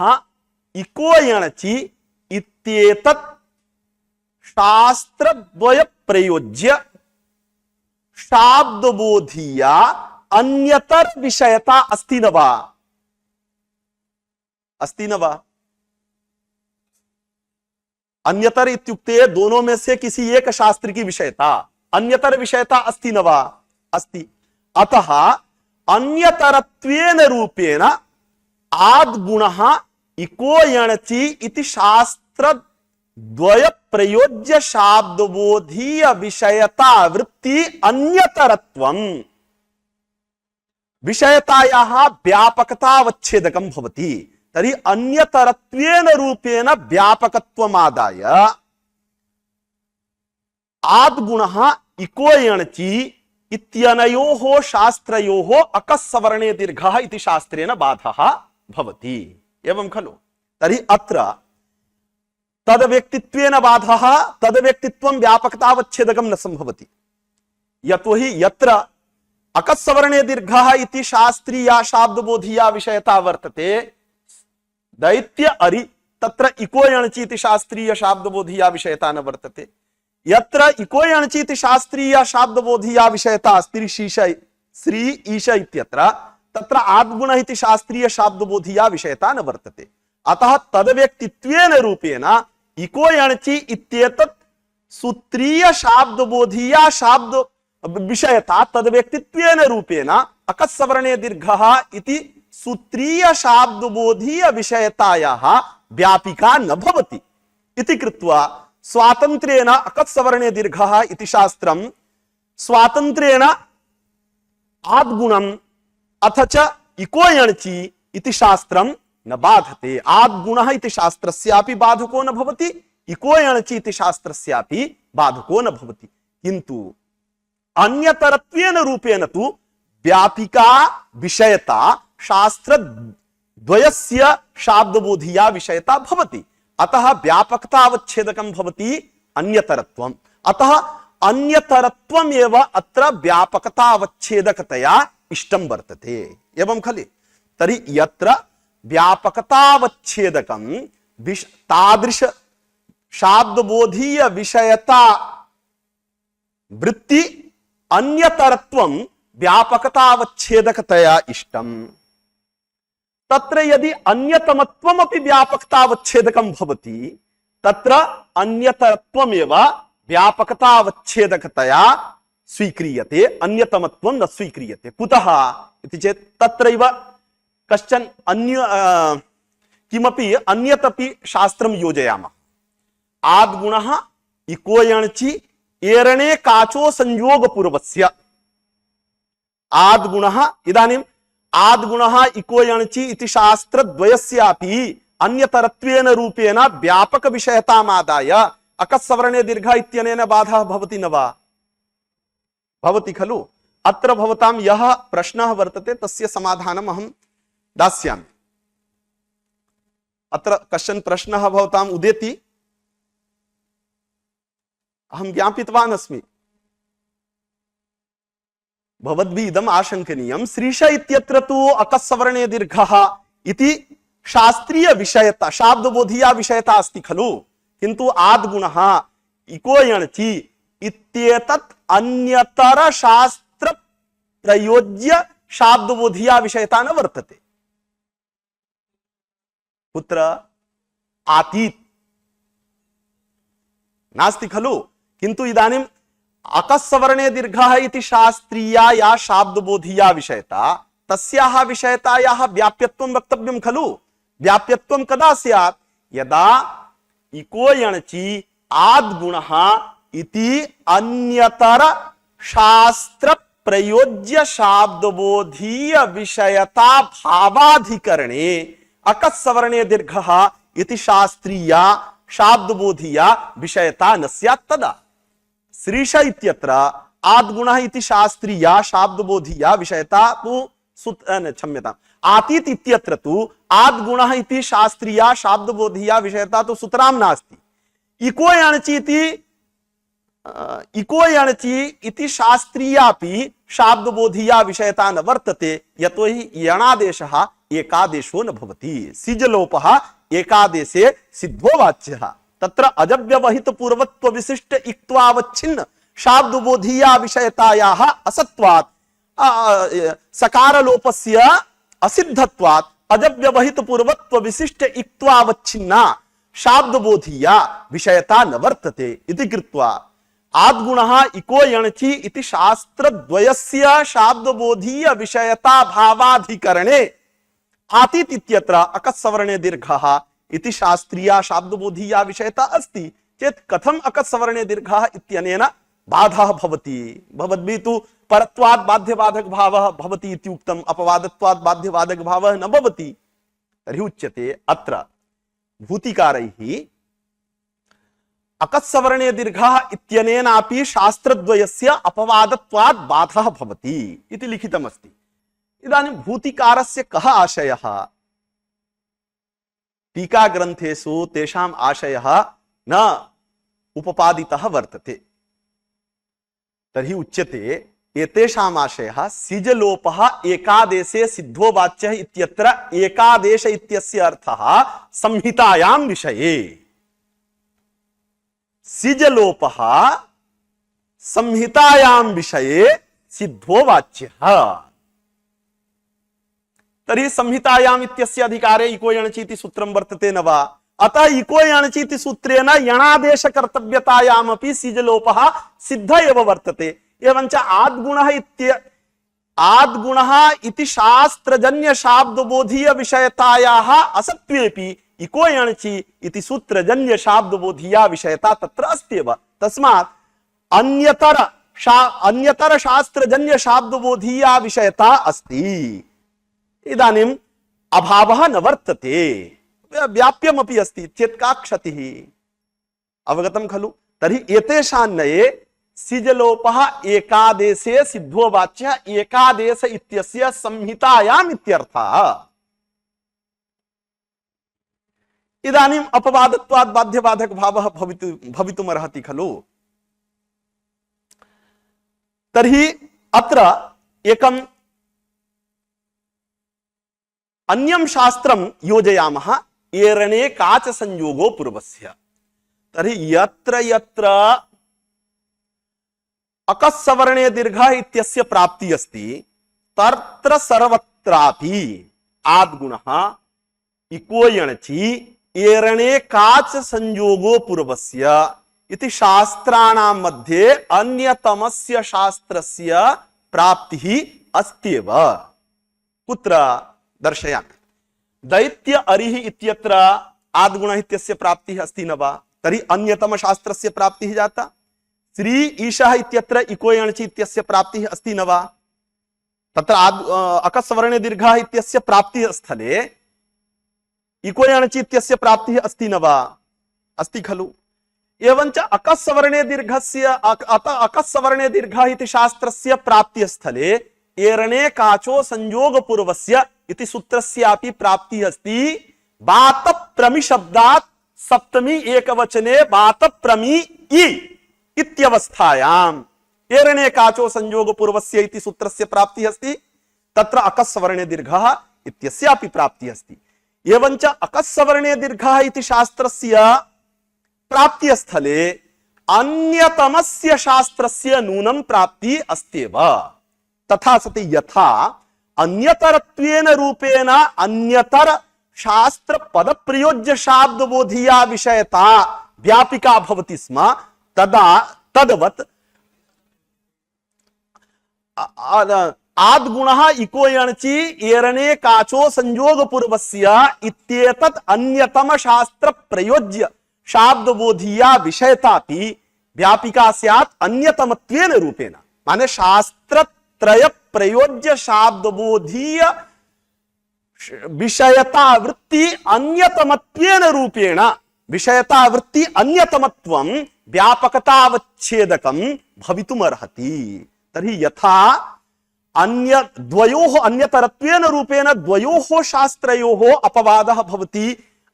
[SPEAKER 3] इको यणचि इत्येतत् शास्त्रद्वय प्रयोज्य शाब्दबोधीया अन्यतर विषयता अस्ति न वा? अस्ति न वा? अन्यतर इत्युक्ते दोनों में से किसी एक शास्त्र की विषयता, अन्यतर विषयता अस्ति न वा? अस्ति। अतः अन्यतरत्वेन रूपेण आद्गुणः इको यणचि इति शास्त्र द्वय प्रयोज्य शाब्दबोधीय विषयता वृत्ति अन्यतरत्वं विषयतायाः व्यापकतावच्छेदकं भवति। तर्हि अन्यतरत्वेन रूपेण व्यापकत्वमादाय आद्गुणः इको यणचि इत्यनयोः शास्त्रयोः अकस्सवर्णे दीर्घः इति शास्त्रेण बाधः भवति एवं खलु। तर्हि अत्र तद व्यक्तित्वेन बाधः तद व्यक्तित्वं व्यापकतावच्छेदकं न संभवति। यतोहि यत्र अकस्सवर्णे दीर्घः इति शास्त्रीया शाब्दबोधीया विषयता वर्तते दैत्य अरि, तत्र इको यणचि इति शास्त्रीय शाब्दबोधीया विषयता न वर्तते। यत्र इको यणचि इति शास्त्रीय शाब्दबोधीया विषयता अस्ति श्री ईश इत्यत्र, तत्र आद्गुणः इति शास्त्रीय शाब्दबोधीया विषयता न वर्तते। अतः तद्व्यक्तित्वेन रूपेण इको यणचि इत्येतत् सूत्रीय शाब्दबोधीया शाब्द विषयता तद्व्यक्तित्वेन रूपेण अकस्सवर्णे दीर्घः इति सूत्रीय शाब्दबोधीय विषयतायाः व्यापिका न भवति इति कृत्वा स्वातन्त्र्येण अकस्सवर्णे दीर्घः इति शास्त्रं स्वातन्त्र्येण आद्गुणम् अथ च इको यणचि इति शास्त्रं न बाधते। आद्गुणः इति शास्त्रस्यापि बाधको न भवति, इको यणचि इति शास्त्रस्यापि बाधको न भवति। किन्तु अन्यतरत्वेन रूपेण तु व्यापिका विषयता शास्त्र द्वयस्य शाब्दबोधीया विषयता भवति। अतः व्यापकतावच्छेदकं भवति अन्यतरत्वम्। अतः अन्यतरत्वमेव अत्र व्यापकतावच्छेदकतया इष्टं वर्तते एवं खलु। तर्हि यत्र व्यापकतावच्छेदकम तादृश शाब्दबोधीय विषयता वृत्ति अन्यतरत्वं व्यापकतावच्छेदकतया इष्टम्। तत्र यदि अन्यतमत्वमपि व्यापकतावच्छेदकं भवति तत्र अन्यतरत्वमेव व्यापकतावच्छेदकतया स्वीक्रियते, अन्यतमत्वं न स्वीक्रियते। कुतः इति चेत् तत्रैव कश्चन किमपि अन्यतपि शास्त्रं योजयामः। आद्गुणः इको यणचि एरणे काचो संयोग पूर्वस्य। आद्गुणः इदानीम् आद्गुणः इको यणचि इति शास्त्रद्वयस्यापि अन्यतरत्वेन रूपेण व्यापक विषयतामादाय अकस्सवर्णे दीर्घ इत्यनेन बाधः भवति न वा? भवति खलु? अत्र भवतां यः प्रश्नः वर्तते तस्य समाधानम् अहं दास्यामि। अत्र कश्चन प्रश्नः भवताम् उदेति, अहं ज्ञापितवान् अस्मि। भवद्भिः इदम् आशङ्कनीयं, श्रीश इत्यत्र तु अकस्सवर्णे दीर्घः इति शास्त्रीय विषयता शाब्दबोधीया विषयता अस्ति खलु, किन्तु आद्गुणः इको यणचि इत्येतत् अन्यतर शास्त्र प्रयोज्य शाब्दबोधीया विषयता न वर्तते। कुत्र? आतीत् नास्ति खलु, किन्तु इदानीम् अकस्सवर्णे दीर्घः इति शास्त्रीया या शाब्दबोधीया विषयता, तस्याः विषयतायाः व्याप्यत्वं वक्तव्यं खलु। व्याप्यत्वं कदा स्यात्? यदा इको यणचि आद्गुणः इति अन्यतर शास्त्र प्रयोज्य शाब्दबोधीय विषयता भावाधिकरणे अकस्सवर्णे दीर्घः इति शास्त्रीया शाब्दबोधीया विषयता न स्यात् तदा। श्रीश इत्यत्र आद्गुणः इति शास्त्रीया शाब्दबोधीया विषयता तु क्षम्यताम्, आतीत् इत्यत्र तु आद्गुणः इति शास्त्रीया शाब्दबोधीया विषयता तु सुतरां नास्ति। इको यणचि इति शास्त्रीयापि शाब्दबोधीया विषयता न वर्तते, यतोहि यणादेशः एकादेशो न भवति। सिजलोपः एकादेशे सिद्धो वाच्यः। तत्र अजव्यवहित पूर्वत्व विशिष्ट इक्त्वावच्छिन्न शाब्दबोधीया विषयतायाः असत्वात् सकारलोपस्य असिद्धत्वात् अजव्यवहित पूर्वत्व विशिष्ट इक्त्वावच्छिन्ना शाब्दबोधीया विषयता न वर्तते इति कृत्वा आद्गुणः इको यणचि इति शास्त्रद्वयस्य शाब्दबोधीय विषयता भावाधिकरणे आतीत् इत्यत्र अकस्सवर्णे दीर्घः इति शास्त्रीया शाब्दबोधीया विषयता अस्ति चेत् कथम् अकस्सवर्णे दीर्घः इत्यनेन बाधः भवति? भवद्भिः तु परत्वात् बाध्यबाधक भावः भवति इति उक्तम्, अपवादत्वात् बाध्यबाधक भावः न भवति। तर्हि उच्यते अत्र भूतिकारैः अकस्सवर्णे दीर्घः इत्यनेनापि शास्त्रद्वयस्य अपवादत्वात् बाधः भवति इति लिखितमस्ति। इदानीं भूतिकारस्य कः आशयः? टीका ग्रंथेषु तेषाम् आशयः न उपपादितः वर्तते। तर्हि उच्यते एतेषाम् आशयः सिजलोपः एकादेशे सिद्धो वाच्यः इत्यत्र एकादेश इत्यस्य अर्थः संहितायां विषये। सिजलोपः संहितायां विषये सिद्धो वाच्यः। तर्हि संहितायाम् इत्यस्य अधिकारे इको यणचि इति सूत्रं वर्तते न वा? अतः इको यणचि इति सूत्रेण यणादेश कर्तव्यतायामपि सिजलोपः सिद्ध एव वर्तते। एवञ्च आद्गुणः इति शास्त्रजन्य शाब्दबोधीय विषयतायाः असत्वेपि इको यणचि इति सूत्रजन्य शाब्दबोधीया विषयता तत्र अस्त्येव। तस्मात् अन्यतर शास्त्रजन्य शाब्दबोधीया विषयता अस्ति। इदानीम् अभावः न वर्तते, व्याप्यमपि अस्ति चेत् का क्षतिः? अवगतं खलु? तर्हि एतेषान्नये सिजलोपः एकादेशे सिद्धो वाच्यः एकादेश इत्यस्य संहितायाम् इत्यर्थः। इदानीम् अपवादत्वात् बाध्यबाधक भावः भवितुमर्हति खलु? तर्हि अत्र एकं अन्यं शास्त्रं योजयामः एरणे काच संयोगो पूर्वस्य। तर्हि यत्र यत्र अकस्सवर्णे दीर्घ इत्यस्य प्राप्ति अस्ति तत्र सर्वत्रापि आद्गुणः इको यणचि एरणे काच संयोगो पूर्वस्य इति शास्त्राणां मध्ये अन्यतमस्य शास्त्रस्य प्राप्तिः अस्त्येव। कुत्र दर्शयामि। दैत्य अरिः इत्यत्र आद्गुणः इत्यस्य प्राप्तिः अस्ति न वा? तर्हि अन्यतम शास्त्रस्य प्राप्तिः जाता। श्री ईशः इत्यत्र इको यणचि इत्यस्य प्राप्तिः अस्ति न वा? तत्र अकस्सवर्णे दीर्घः इत्यस्य प्राप्तिः स्थले इको यणचि इत्यस्य प्राप्तिः अस्ति न वा? अस्ति खलु। एवञ्च अकस्सवर्णे दीर्घस्य अकस्सवर्णे दीर्घः इति शास्त्रस्य प्राप्तिः स्थले एरणे काचो संयोग पूर्वस्य इति सूत्रस्यापि प्राप्तिः अस्ति। बात प्रमि शब्दात् सप्तमी एकवचने बात प्रमि इ इत्यवस्थायाम् एरणे काचो संयोग पूर्वस्य इति सूत्रस्य प्राप्तिः अस्ति। तत्र अकस्सवर्णे दीर्घः इत्यस्यापि प्राप्तिः अस्ति। एवञ्च अकस्सवर्णे दीर्घः इति शास्त्रस्य प्राप्तिः स्थले अन्यतमस्य शास्त्रस्य नूनं प्राप्तिः अस्त्येव। तथा सति यथा अन्यतरत्वेन रूपेण अन्यतर शास्त्र पद प्रयोज्य शाब्द बोधिया विषयता व्यापिका भवति स्म तदा तद्वत् आद्गुणः इको यणचि एरणे काचो संयोग पूर्वस्य इत्येतत् अन्यतम शास्त्र प्रयोज्य शाब्द बोधिया विषयतापि व्यापिका स्यात् अन्यतमत्वेन रूपेण। माने शास्त्र त्रय प्रयोज्य शाब्द बोधीय विषयता वृत्ति अन्यतमत्वेन रूपेण विषयता वृत्ति अन्यतमत्वं व्यापकतावच्छेदकं भवितुमर्हति। तर्हि यथा अन्य द्वयोः अन्यतरत्वेन रूपेण द्वयोः शास्त्रयोः अपवादः भवति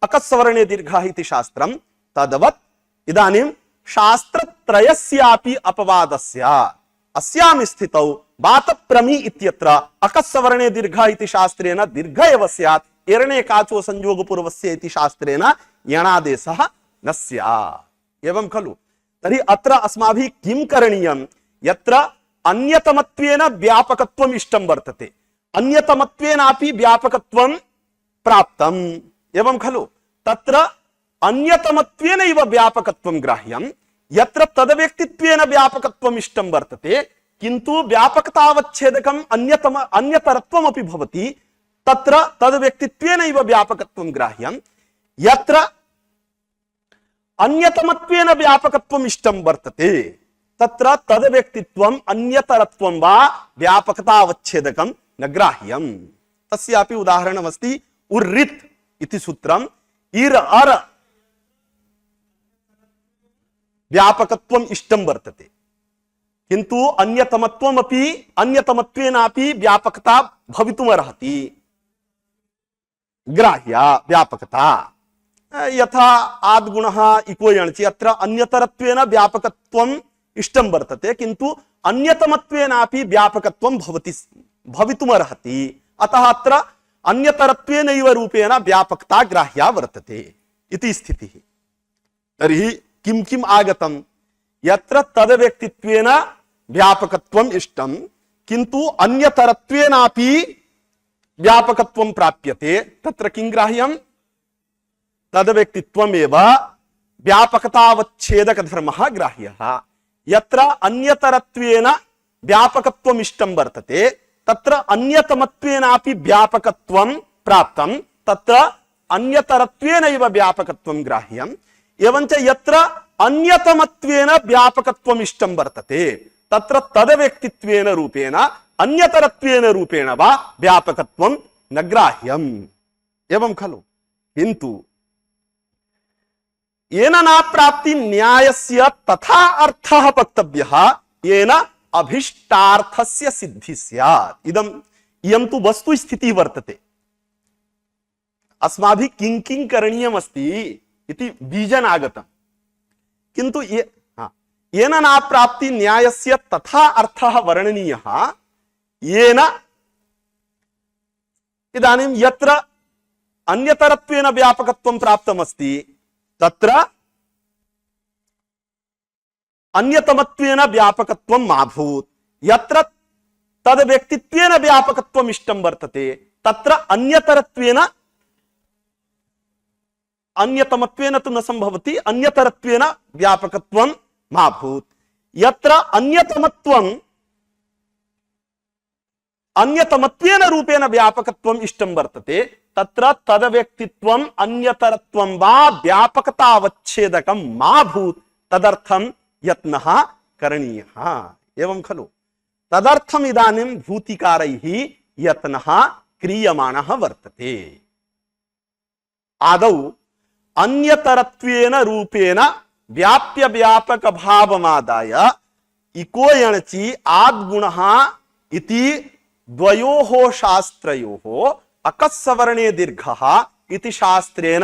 [SPEAKER 3] अकस्सवर्णे दीर्घः इति शास्त्रं तद्वत् इदानीं शास्त्रत्रयस्यापि अपवादस्य अस्यां स्थितौ बातप्रमि इत्यत्र अकस्सवर्णे दीर्घः इति शास्त्रेण दीर्घ एव स्यात् एरणे काचो संयोग पूर्वस्य इति शास्त्रेण यणादेशः न स्यात्। एवं खलु। तर्हि अत्र अस्माभिः किं करणीयं? यत्र अन्यतमत्वेन व्यापकत्वम् इष्टं वर्तते अन्यतमत्वेनापि व्यापकत्वं प्राप्तम्। एवं खलु। तत्र अन्यतमत्वेनैव व्यापकत्वं ग्राह्यं। यत्र तद्व्यक्तित्वेन व्यापकत्वम् इष्टं वर्तते किन्तु व्यापकतावच्छेदकम् अन्यतरत्वमपि भवति तत्र तद्व्यक्तित्वेनैव व्यापकत्वं ग्राह्यं। यत्र अन्यतमत्वेन व्यापकत्वम् इष्टं वर्तते तत्र तद्व्यक्तित्वम् अन्यतरत्वं वा व्यापकतावच्छेदकं न ग्राह्यं। तस्यापि उदाहरणमस्ति उर्रित् इति सूत्रम्। इर् अर् व्यापकत्वम् इष्टं वर्तते किन्तु अन्यतमत्वमपि अन्यतमत्वेनापि व्यापकता भवितुमर्हति ग्राह्या व्यापकता। यथा आद्गुणः इको यणचि अत्र अन्यतरत्वेन व्यापकत्वम् इष्टं वर्तते किन्तु अन्यतमत्वेनापि व्यापकत्वं भवितुमर्हति। अतः अत्र अन्यतरत्वेनैव रूपेण व्यापकता ग्राह्या वर्तते इति स्थितिः। तर्हि किं किम् आगतं? यत्र तद्व्यक्तित्वेन व्यापकत्वम् इष्टं किन्तु अन्यतरत्वेनापि व्यापकत्वं प्राप्यते तत्र किं ग्राह्यं? तद्व्यक्तित्वमेव व्यापकतावच्छेदकधर्मः ग्राह्यः। यत्र अन्यतरत्वेन व्यापकत्वम् इष्टं वर्तते तत्र अन्यतमत्वेनापि व्यापकत्वं प्राप्तं तत्र अन्यतरत्वेनैव व्यापकत्वं ग्राह्यम्। एवञ्च यत्र अन्यतमत्वेन व्यापकत्वम् इष्टं वर्तते तत्र तद्व्यक्तित्वेन रूपेण अन्यतरत्वेन रूपेण वा व्यापकत्वं न ग्राह्यम्। एवं खलु। किन्तु येन न प्राप्ति न्यायस्य तथा अर्थः वक्तव्यः येन अभिष्टार्थस्य सिद्धि स्यात्। इयं तु वस्तु स्थितिः वर्तते। अस्माभिः किं किं करणीयमस्ति इति बीजन आगतम्। किन्तु येन न प्राप्ति न्यायस्य तथा अर्थः वर्णनीयः येन इदानीं यत्र अन्यतरत्वेन व्यापकत्वं प्राप्तमस्ति तत्र अन्यतमत्वेन व्यापकत्वं मा भूत्। यत्र तद व्यक्तित्वेन व्यापकत्वम् इष्टं वर्तते तत्र अन्यतरत्वेन अन्यतमत्वेन तु न संभवति, अन्यतरत्वेन व्यापकत्वं मा भूत्। यत्र अन्यतमत्वेन रूपेण व्यापकत्वम् इष्टं वर्तते तत्र तद व्यक्तित्वम् अन्यतरत्वं वा व्यापकतावच्छेदकं मा भूत्। तदर्थं यत्नः करणीयः। एवं खलु, तदर्थम् इदानीं भूतिकारैः यत्नः क्रियमाणः वर्तते। आदौ अन्यतरत्वेन रूपेण व्याप्य व्यापक भावमादाय इको यणचि आद्गुणः इति द्वयोः शास्त्रयोः अकस्सवर्णे दीर्घः इति शास्त्रेण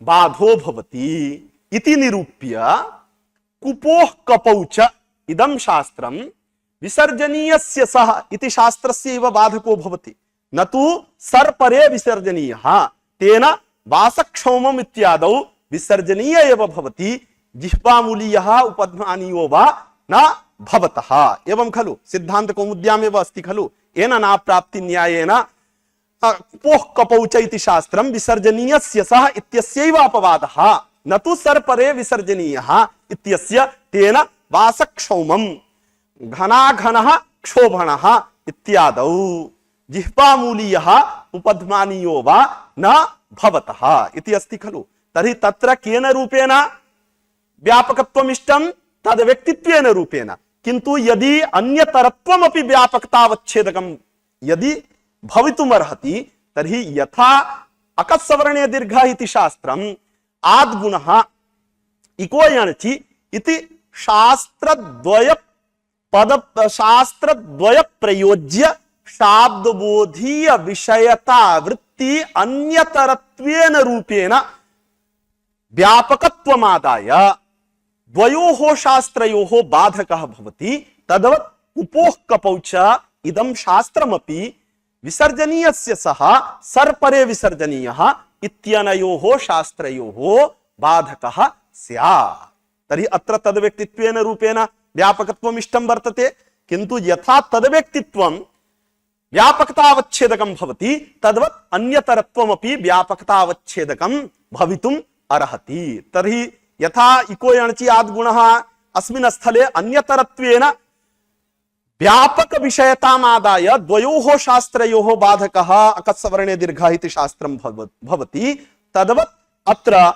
[SPEAKER 3] बाधो भवति इति निरूप्य कुपोः कपौ च इदं शास्त्रं विसर्जनीयस्य सः इति शास्त्रस्य एव बाधको भवति, न तु सर्परे विसर्जनीयः। तेन वासक्षौमम् इत्यादौ विसर्जनीय एव भवति, जिह्वामूलीयः उपध्मानीयो वा न भवतः। एवं खलु, सिद्धान्त कौमुद्यामेव अस्ति खलु, येन नाप्राप्ति न्यायेन कुपोः कपौ च इति शास्त्रं विसर्जनीयस्य सः इत्यस्यैव अपवादः, न तु सर्परे विसर्जनीयः इत्यस्य। तेन वासक्षौमम् घनाघनः क्षोभणः इत्यादौ जिह्वामूलीयः उपध्मानीयो वा न भवतः इति अस्ति खलु। तर्हि तत्र केन रूपेण व्यापकत्वम् इष्टं? तद् व्यक्तित्वेन रूपेण। किन्तु यदि अन्यतरत्वमपि व्यापकतावच्छेदकं यदि भवितुमर्हति तर्हि यथा अकस्सवर्णे दीर्घः इति शास्त्रम् आद्गुणः इको यणचि इति शास्त्रद्वय प्रयोज्य शाब्दबोधीय विषयता वृत्ति अन्यतरत्वेन रूपेण व्यापकत्वमादाय द्वयोः शास्त्रयोः बाधकः भवति। तद्वत् कुपोः कपौ च इदं शास्त्रमपि विसर्जनीयस्य सः सर्परे विसर्जनीयः इत्यनयोः शास्त्रयोः बाधकः स्यात्। तर्हि अत्र तद्व्यक्तित्वेन रूपेण व्यापकत्वम् इष्टं वर्तते, किन्तु यथा तद्व्यक्तित्वं व्यापकतावच्छेदकं भवति तद्वत् अन्यतरत्वमपि व्यापकतावच्छेदकं भवितुम् अर्हति। तर्हि यथा इको यणचि आद्गुणः अस्मिन् स्थले अन्यतरत्वेन व्यापक विषयतामादाय द्वयोः शास्त्रयोः बाधकः अकस्सवर्णे दीर्घः इति शास्त्रं भवति, तद्वत् अत्र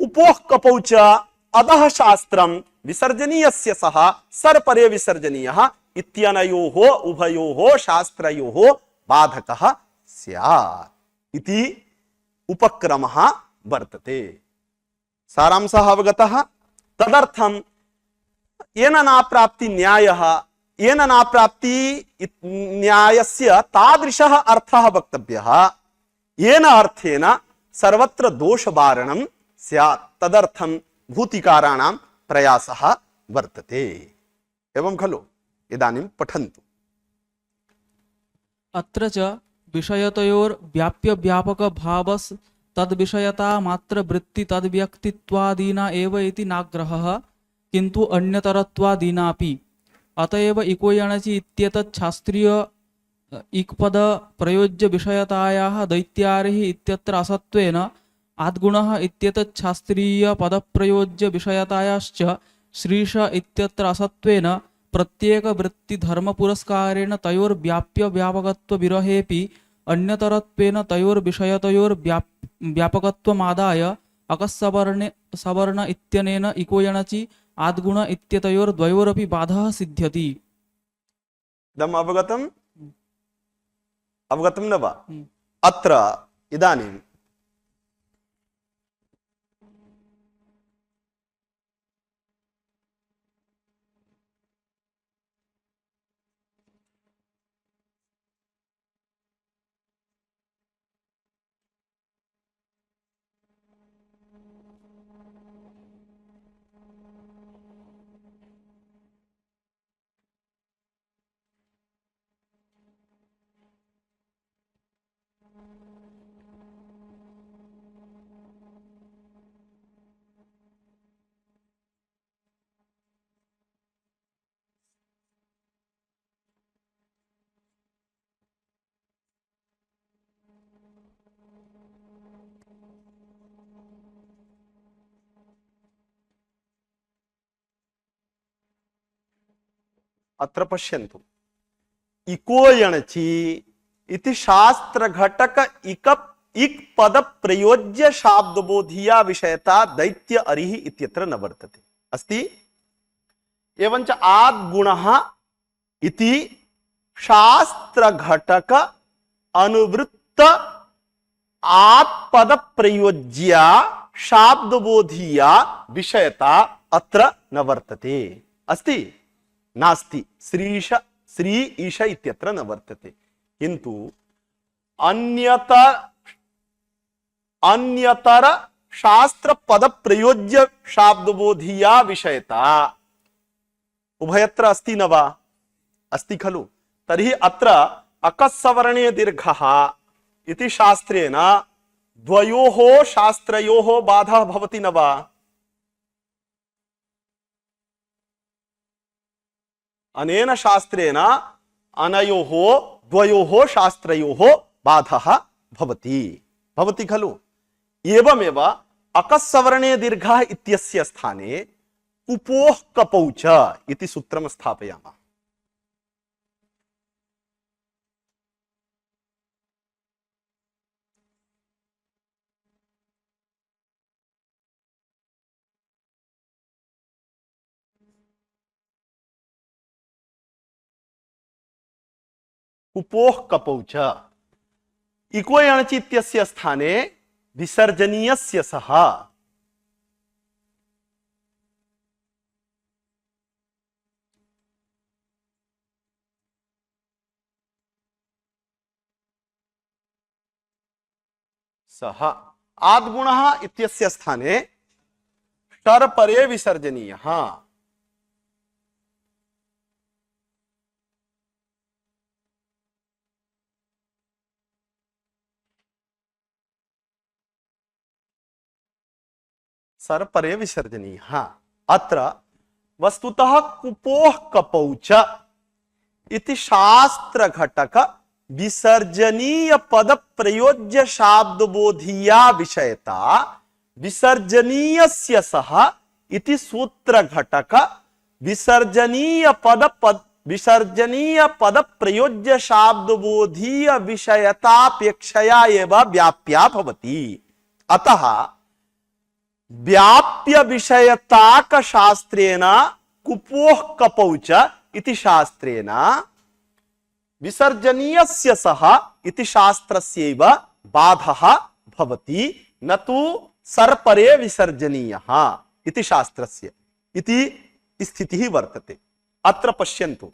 [SPEAKER 3] कुपोः कपौ च अधः शास्त्रं विसर्जनीयस्य सः सर्परे विसर्जनीयः इत्यनयोः उभयोः शास्त्रयोः बाधकः स्यात् इति उपक्रमः वर्तते। सारांशः अवगतः? तदर्थं येन नाप्राप्ति न्यायः, येन नाप्राप्ति न्यायस्य तादृशः अर्थः वक्तव्यः येन अर्थेन सर्वत्र दोषवारणं स्यात्। तदर्थं भूतिकाराणां प्रयासः वर्तते। एवं खलु? इदानीं पठन्तु।
[SPEAKER 4] अत्र च विषयतयोर्व्याप्य व्यापक भावस् तद्विषयता मात्र वृत्ति तद्व्यक्तित्वादीना एव इति नाग्रहः, किन्तु अन्यतरत्वादीनापि। अतएव इको यणचि इत्येतत् शास्त्रीय इक्पद प्रयोज्य विषयतायाः दैत्यारिः इत्यत्र असत्त्वेन आद्गुणः इत्येतत् शास्त्रीय पदप्रयोज्य विषयतायाश्च श्रीश इत्यत्र असत्त्वेन प्रत्येक वृत्ति धर्म पुरस्कारेण तयोर्व्याप्य व्यापकत्व विरहेपि अन्यतरत्वेन तयोर्विषयतयोर व्यापकत्वमादाय अकस्सवर्ण इत्यनेन इको यणचि आद्गुण इत्यतयोर्द्वयोरपि बाधः सिद्ध्यति।
[SPEAKER 3] इदम् अवगतम्? अवगतं न वा? अत्र इदानीं अत्र पश्यन्तु इको यणचि इति शास्त्र घटक इक पद प्रयोज्य शाब्दबोधिया विषयता दैत्य अरिहि इत्यत्र न वर्तते अस्ति। एवंच आद्गुणः इति शास्त्र घटक अनुवृत्त आत्पद प्रयोज्या शाब्दबोधिया विषयता अत्र न वर्तते अस्ति नास्ति। श्रीश श्री ईश इत्यत्र न वर्तते। किंतु अन्यतर शास्त्र पद प्रयोज्य शाब्दबोधिया विषयता उभयत्र अस्ति न वा? अस्ति खलु। तर्हि अत्र अकस्सवर्णे दीर्घः इति शास्त्रेण द्वयोः शास्त्रयोः बाधः भवति न वा? अनेन शास्त्रेण अनयोः द्वयोः शास्त्रयोः बाधः भवति खलु। एवमेव अकस्सवर्णे दीर्घः इत्यस्य स्थाने कुपोः कपौ च इति सूत्रं स्थापयामः। कुपोः कपौ च इको यणचि इत्यस्य स्थाने विसर्जनीयस्य सः सः आद्गुणः इत्यस्य स्थाने ष्टर परे विसर्जनीयः। सर्परे विसर्जनीयः। अत्र वस्तुतः कुपोः कपौ च इति शास्त्र घटक विसर्जनीय पद प्रयोज्य शाब्दबोधिया विषयता विसर्जनीयस्य सः इति सूत्र घटक विसर्जनीय पद प्रयोज्य शाब्दबोधीय विषयतापेक्षया एव व्याप्या भवति। अतः व्याप्य विषयताक शास्त्रेण कुपोः कपौ च इति शास्त्रेण विसर्जनीयस्य सः इति शास्त्रस्यैव बाधः भवति, न तु सर्परे विसर्जनीयः इति शास्त्रस्य इति स्थितिः वर्तते। अत्र पश्यन्तु,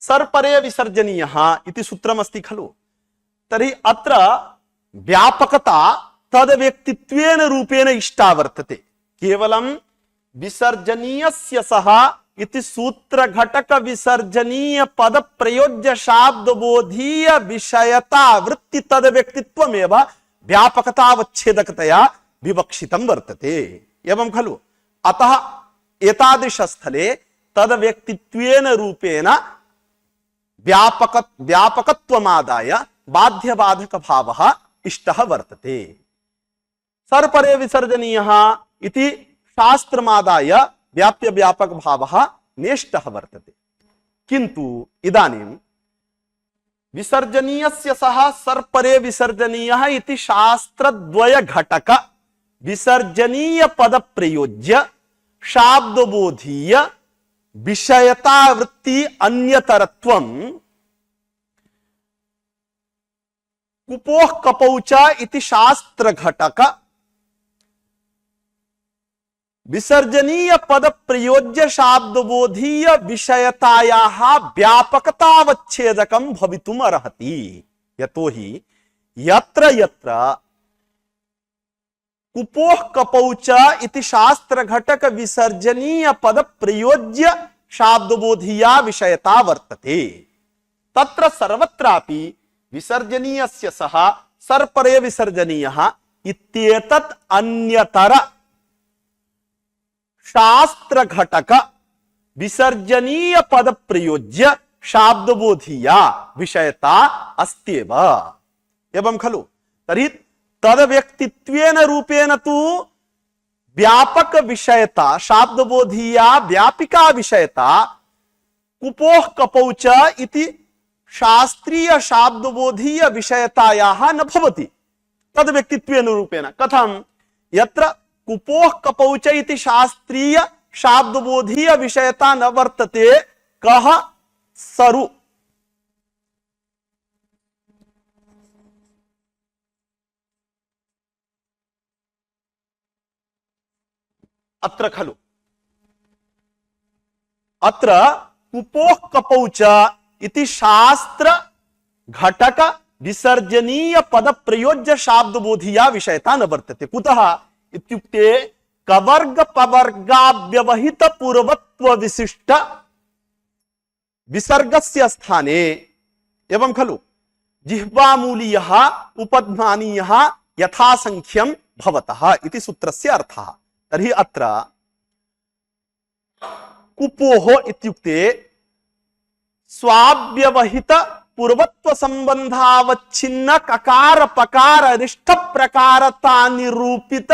[SPEAKER 3] सर्परे विसर्जनीयः इति सूत्रमस्ति खलु। तर्हि अत्र व्यापकता तद व्यक्तित्वेन रूपेण इष्टा वर्तते। केवलं विसर्जनीयस्य सः इति सूत्र घटक विसर्जनीय पद प्रयोज्य शाब्दबोधीय विषयता वृत्ति तद व्यक्तित्वमेव व्यापकतावच्छेदकतया विवक्षितं वर्तते। एवं खलु। अतः एतादृश स्थले तद व्यक्तित्वेन रूपेण व्यापकत्वमादाय बाध्यबाधक भावः इष्टः वर्तते। सर्परे विसर्जनीयः इति शास्त्रमादाय व्याप्य व्यापक भावः नेष्टः वर्तते। किन्तु इदानीं विसर्जनीयस्य सः सर्परे विसर्जनीयः इति शास्त्रद्वय घटक विसर्जनीय पद प्रयोज्य शाब्दबोधीय विषयता वृत्ति अन्यतरत्वं कुपोः कपौ च इति शास्त्र घटक विसर्जनीय पद प्रयोज्य शाब्दबोधीय विषयतायाः व्यापकतावच्छेदकं भवितुम् अर्हति। यतोहि यत्र यत्र कुपोः कपौ च इति शास्त्र घटक विसर्जनीय पद प्रयोज्य शाब्दबोधीया विषयता वर्तते, तत्र सर्वत्रापि विसर्जनीयस्य सह सर्परे विसर्जनीयः इत्येतत् अन्यतर शास्त्र घटक विसर्जनीय पद प्रयोज्य शाब्दबोधीया विषयता अस्त्येव एवं खलु। तर्हि तद व्यक्तित्वेन रूपेण तु व्यापक विषयता शाब्दबोधीया व्यापिका विषयता कुपोः कपौ च इति शास्त्रीय शाब्दबोधीय विषयतायाः न भवति तद व्यक्तित्वेन रूपेण। कथं? यत्र कुपोः कपौ च इति शास्त्रीय शाब्दबोधीय विषयता न वर्तते कः सरु। अत्र खलु अत्र कुपोः कपौ च इति शास्त्र घटक विसर्जनीय पद प्रयोज्य शाब्दबोधीया विषयता न वर्तते। कुतः इत्युक्ते कवर्ग पवर्गाव्यवहित पूर्वत्व विशिष्ट विसर्गस्य स्थाने एवं खलु जिह्वामूलीयः उपध्मानीयः यथासंख्यं भवतः इति सूत्रस्य अर्थः। तर्हि अत्र कुपोः इत्युक्ते स्वाव्यवहित पूर्वत्व संबंधावच्छिन्न ककार पकार अनिष्ठ प्रकारता निरूपित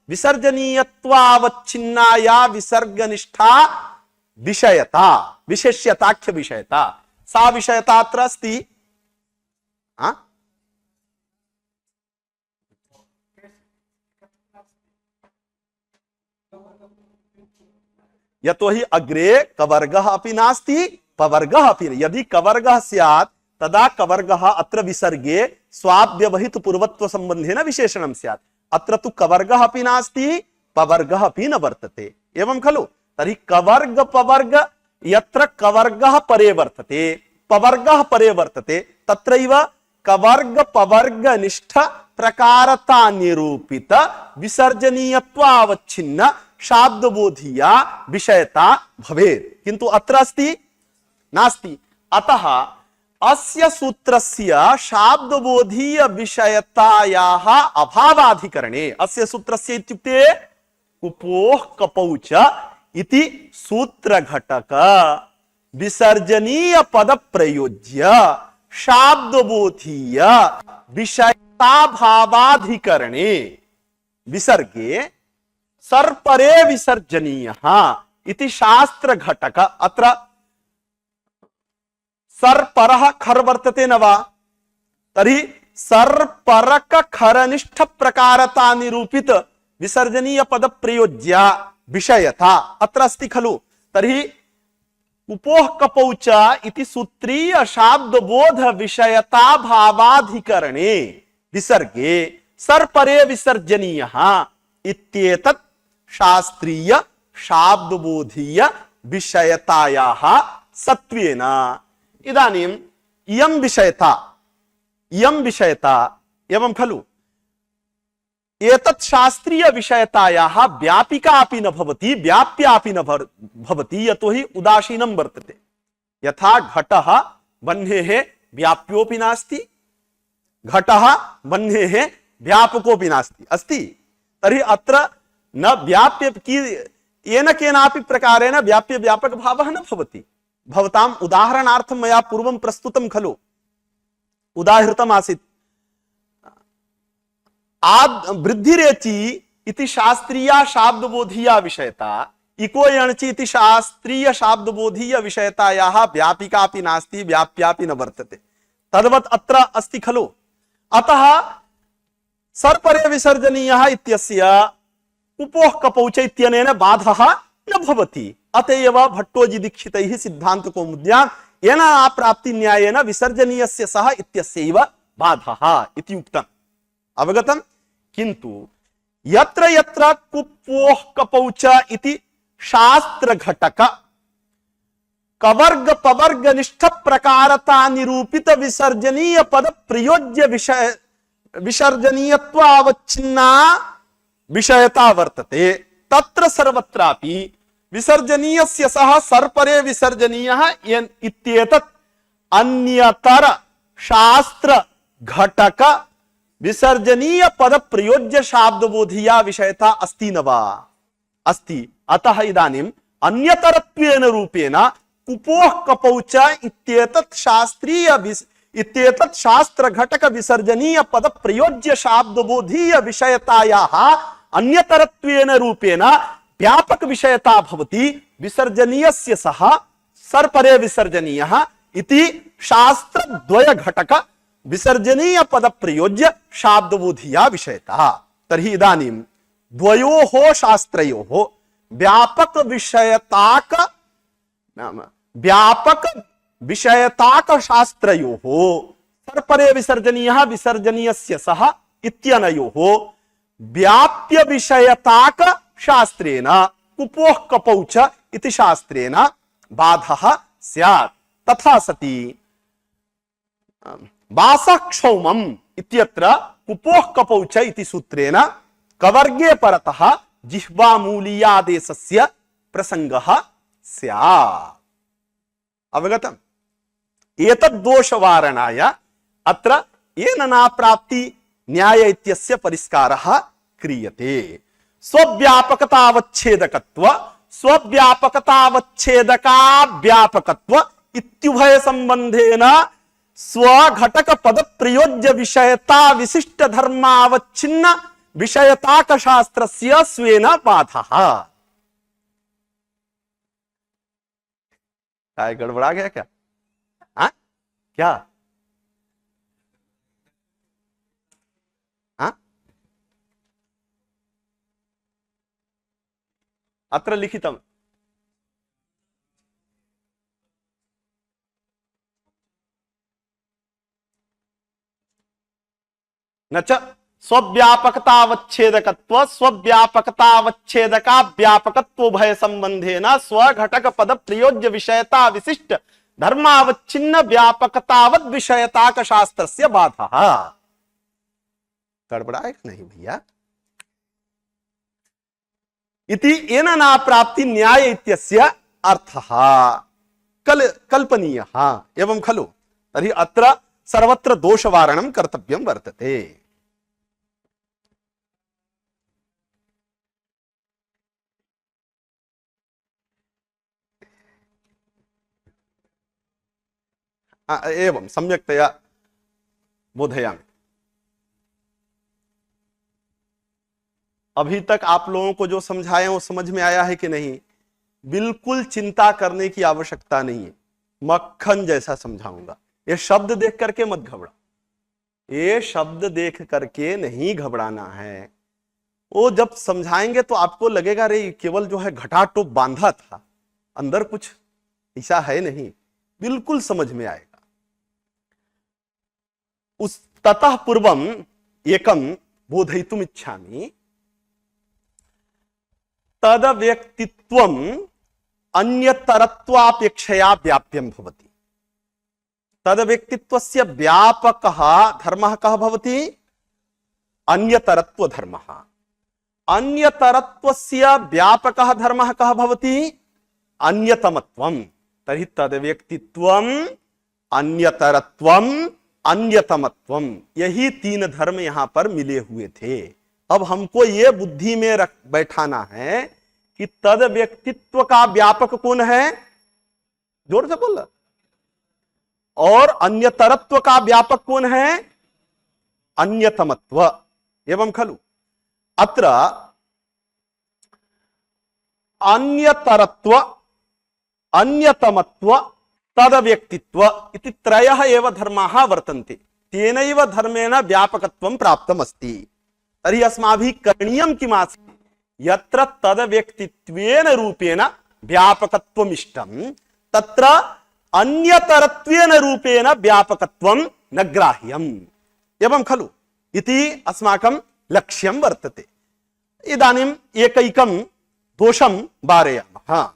[SPEAKER 3] विसर्जनीयत्वावच्छिन्नाया विसर्गनिष्ठा विषयता विशेष्यताख्य विषयता सा विषयता अत्र अस्ति। यतोहि अग्रे कवर्गः अपि नास्ति पवर्गः अपि। यदि कवर्गः स्यात् तदा कवर्गः अत्र विसर्गे स्वाव्यवहित पूर्वत्व संबंधेन विशेषणं स्यात्। अत्र तु कवर्गः अपि नास्ति पवर्गः अपि न वर्तते एवं खलु। तर्हि कवर्ग पवर्ग यत्र कवर्गः परे वर्तते पवर्गः परे वर्तते तत्रैव कवर्ग पवर्ग निष्ठ प्रकारता निरूपित विसर्जनीयत्वावच्छिन्न शाब्दबोधीया विषयता भवेत्। किन्तु अत्र अस्ति नास्ति। अतः अस्य सूत्रस्य शाब्दबोधीय विषयतायाः अभावाधिकरणे अस्य सूत्रस्य इत्युक्ते कुपोः कपौ च इति सूत्र घटक विसर्जनीय पद प्रयोज्य शाब्दबोधीय विषयता भावाधिकरणे विसर्गे सर्परे विसर्जनीयः इति शास्त्र घटक। अत्र सर्परः खर वर्तते न वा? तर्हि सर्परक खरनिष्ठ प्रकारता निरूपित विसर्जनीय पद प्रयोज्या विषयता अत्र अस्ति खलु। तर्हि कुपोः कपौ च इति सूत्रीय शाब्दबोध विषयता भावाधिकरणे विसर्गे सर्परे विसर्जनीयः इत्येतत् शास्त्रीय शाब्दबोधीय विषयतायाः सत्वेन इदानीम् इयं विषयता एवं खलु एतत् शास्त्रीय विषयतायाः व्यापिका अपि न भवति व्याप्या अपि न भवति यतोहि उदासीनं वर्तते। यथा घटः वह्नेः व्याप्योऽपि नास्ति घटः वह्नेः व्यापकोऽपि नास्ति अस्ति। तर्हि अत्र न व्याप्य येन केनापि प्रकारेण व्याप्य व्यापक भावः न भवति। भवताम् उदाहरणार्थं मया पूर्वं प्रस्तुतं खलु उदाहृतम् आसीत् वृद्धिरेचि इति शास्त्रीय शाब्दबोधीया विषयता इको यणचि इति शास्त्रीय शाब्दबोधीय विषयतायाः व्यापिका अपि नास्ति व्याप्यापि न वर्तते। तद्वत् अत्र अस्ति खलु। अतः सर्परे विसर्जनीयः इत्यस्य कुपोः कपौ च इत्यनेन बाधः न भवति। अतएव भट्टोजी दीक्षितैः सिद्धान्तकौमुद्यां येन प्राप्ति न्यायेन विसर्जनीयस्य सः इत्यस्यैव बाधः इति उक्तम्। अवगतम्? किन्तु यत्र यत्र कुपोः कपौ च इति शास्त्र घटक कवर्ग पवर्ग निष्ठ प्रकारता निरूपित विसर्जनीय पद प्रयोज्य विसर्जनीयत्वावच्छिन्ना विषयता वर्तते तत्र सर्वत्रापि विसर्जनीयस्य सह सर्परे विसर्जनीयः इत्येतत् अन्यतर शास्त्र घटक विसर्जनीय पद प्रयोज्य शाब्द बोधिया विषयता अस्ति न वा? अस्ति। अतः इदानीम अन्यतरत्वेन रूपेण कुपोह कपौच इत्येतत् शास्त्रीय इत्येतत् शास्त्र घटक विसर्जनीय पद प्रयोज्य शाब्द बोधीय विषयतायाः अन्यतरत्वेन रूपेण व्यापक विषयता भवति विसर्जनीयस्य सह सर्परे विसर्जनीयः इति शास्त्र द्वय घटक विसर्जनीय पद प्रयोज्य शाब्द बोधिया विषयता। तर्हि इदानीं द्वयोः शास्त्रयोः व्यापक विषयताक शास्त्रयोः सर्परे विसर्जनीयः विसर्जनीयस्य सह इत्यनयोः व्याप्य विषयताक शास्त्रेण कुपोह कपौच इति शास्त्रेण बाधः स्यात्। तथा सति वासक्षौमम् इत्यत्र कुपोह कपौच इति सूत्रेण कवर्गे परतः जिह्वामूलीयादेशस्य प्रसंगः स्यात्। अवगतम्? एतद् दोषवारणाय अत्र येन नाप्राप्ति न्याय इत्यस्य परिष्कारः क्रियते। स्वव्यापकतावच्छेदकत्व स्वव्यापकतावच्छेदका व्यापकत्व इत्युभय संबंधेन स्वघटक पद प्रयोज्य विषयता विशिष्ट धर्मावच्छिन्न विषयताक शास्त्रस्य स्वेन बाधः। क्या गड़बड़ा गया क्या? हाँ क्या? हाँ अत्र लिखितम् न च स्वव्यापकतावच्छेदकत्व स्वव्यापकतावच्छेदका व्यापकत्व भय संबंधेन स्वघटक पद प्रयोज्य विषयता विशिष्ट धर्मावच्छिन्न व्यापकतावद विषयताक शास्त्रस्य बाधः। गड़बड़ाए नहीं भैया? इति येन नाप्राप्ति न्याय इत्यस्य अर्थः कल्पनीयः एवं खलु? तर्हि अत्र सर्वत्र दोषवारणं कर्तव्यं वर्तते। एवं सम्यक्तया बोधयामि। अभी तक आप लोगों को जो समझाया वो समझ में आया है कि नहीं? बिल्कुल चिंता करने की आवश्यकता नहीं है, मक्खन जैसा समझाऊंगा। ये शब्द देख करके मत घबरा, ये शब्द देख करके नहीं घबराना है। वो जब समझाएंगे तो आपको लगेगा रे केवल जो है घटाटोप बांधा था, अंदर कुछ ऐसा है नहीं, बिल्कुल समझ में आएगा। उस ततः पूर्वम एकम बोधयितुम इच्छामि। तद व्यक्तित्वम अन्यतरत्वापेक्षया व्याप्यम भवति। तद व्यक्तित्वस्य व्यापकः धर्मः कः भवति? अन्यतरत्व धर्मः। अन्यतरत्वस्य व्यापकः धर्मः कः भवति? अन्यतमत्वम्। तर्हि तद व्यक्तित्वम् अन्यतरत्वम् अन्यतमत्वम्, यही तीन धर्म यहां पर मिले हुए थे। अब हमको ये बुद्धि में रख बैठाना है कि तद व्यक्तित्व का व्यापक कौन है? जोर से बोल। और अन्यतरत्व का व्यापक कौन है? अन्यतमत्व। एवं खलु? अत्र अन्यतरत्व अन्यतमत्व तद व्यक्तित्व इति त्रयः एव धर्माः वर्तन्ते। तेनैव धर्मेण व्यापकत्वं प्राप्तम् अस्ति। तर्हि अस्माभिः करणीयं किमासीत्? यत्र तद व्यक्तित्वेन रूपेण व्यापकत्वम् इष्टं तत्र अन्यतरत्वेन रूपेण व्यापकत्वं न ग्राह्यम्। एवं खलु? इति अस्माकं लक्ष्यं वर्तते। इदानीम् एकैकं दोषं वारयामः।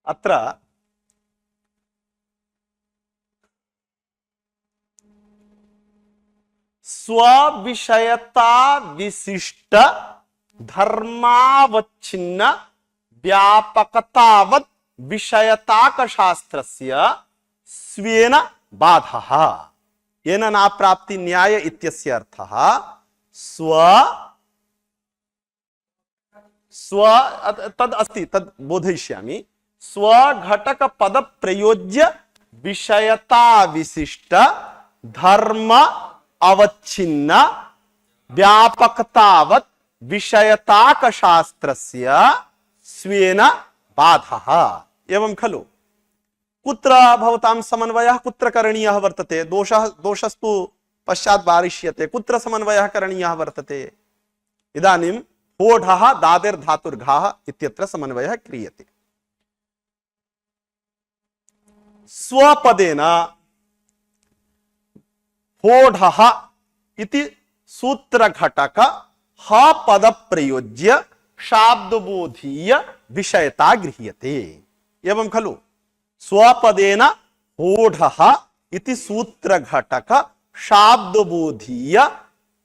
[SPEAKER 3] अत्र स्वविषयता विशिष्ट धर्मावच्छिन्न व्यापकतावत् विषयताक शास्त्रस्य स्वेन बाधः येन न प्राप्ति न्याय इत्यस्य अर्थः स्व तद अस्ति तद बोधयिष्यामि स्वघटक पद प्रयोज्य विषयता विशिष्ट धर्म अवच्छिन्न व्यापकतावत् विषयताक शास्त्रस्य स्वेन बाधः एवं खलु कुत्र भवतां समन्वयः कुत्र करणीयः वर्तते दोषस्तु पश्चात् वारिष्यते कुत्र समन्वयः करणीयः वर्तते इदानीं होढः दादिर् धातुर्घाः इत्यत्र समन्वयः क्रियते स्वपदेन होढः इति सूत्रघटक ह पद प्रयोज्य शाब्दबोधीय विषयता गृह्यते एवं खलु स्वपदेन होढः इति सूत्रघटक शाब्दबोधीय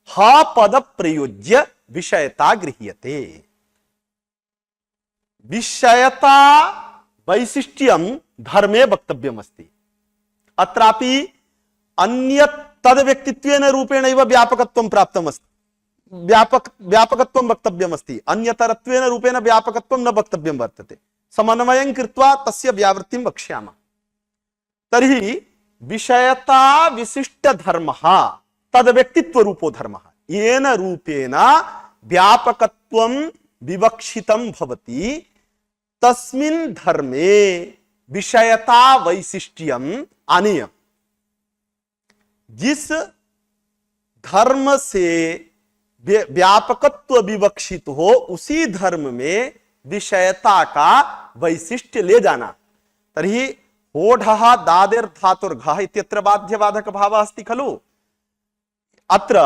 [SPEAKER 3] ह पद प्रयोज्य विषयता गृह्यते विषयता वैशिष्ट्यं धर्मे वक्तव्यमस्ति अत्रापि अन्य तद व्यक्तित्वेन रूपेणैव व्यापकत्वं प्राप्तमस्ति व्यापकत्वं वक्तव्यमस्ति अन्यतरत्वेन रूपेण व्यापकत्वं न वक्तव्यं वर्तते समन्वयं कृत्वा तस्य व्यावृत्तिं वक्ष्यामः तर्हि विषयता विशिष्ट धर्मः तद व्यक्तित्व रूपो धर्मः येन रूपेण व्यापकत्वं विवक्षितं भवति तस्मिन् धर्मे विषयता वैशिष्ट्यं आनीयम् जिस धर्म से व्यापकत्व विवक्षित हो उसी धर्म में विषयता का वैशिष्ट्य ले जाना तर्हि होढः दादिर् धातुर्घः इत्यत्र बाध्यबाधक भावः अस्ति खलु अत्र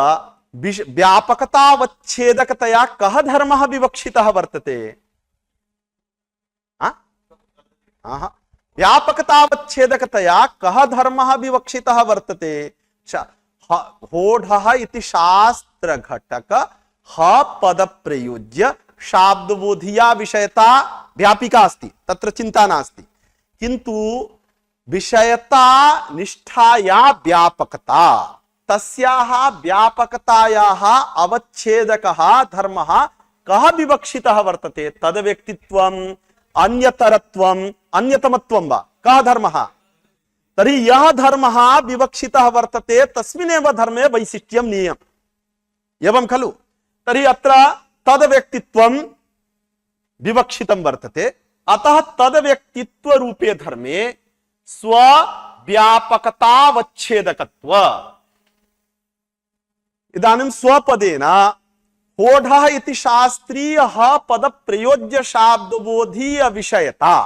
[SPEAKER 3] व्यापकतावच्छेदकतया कः धर्मः विवक्षितः वर्तते व्यापकतावच्छेदकतया कः धर्मः विवक्षितः वर्तते होढः इति शास्त्रघटक ह पद प्रयोज्य शाब्दबोधिया विषयता व्यापिका अस्ति तत्र चिंता नास्ति किंतु विषयता निष्ठाया व्यापकता तस्याः व्यापकतायाः अवच्छेदकः धर्मः कः विवक्षितः वर्तते तद व्यक्तित्वम् अन्यतरत्वम् अन्यतमत्वं वा कः धर्मः तर्हि यः धर्मः विवक्षितः वर्तते तस्मिन्नेव धर्मे वैशिष्ट्यं नीयम् एवं खलु तर्हि अत्र तद व्यक्तित्वं विवक्षितं वर्तते अतः तद व्यक्तित्व रूपे धर्मे स्व व्यापकतावच्छेदकत्व इदानीं स्वपदेन होढः इति शास्त्रीय पद प्रयोज्य शाब्दबोधीय विषयता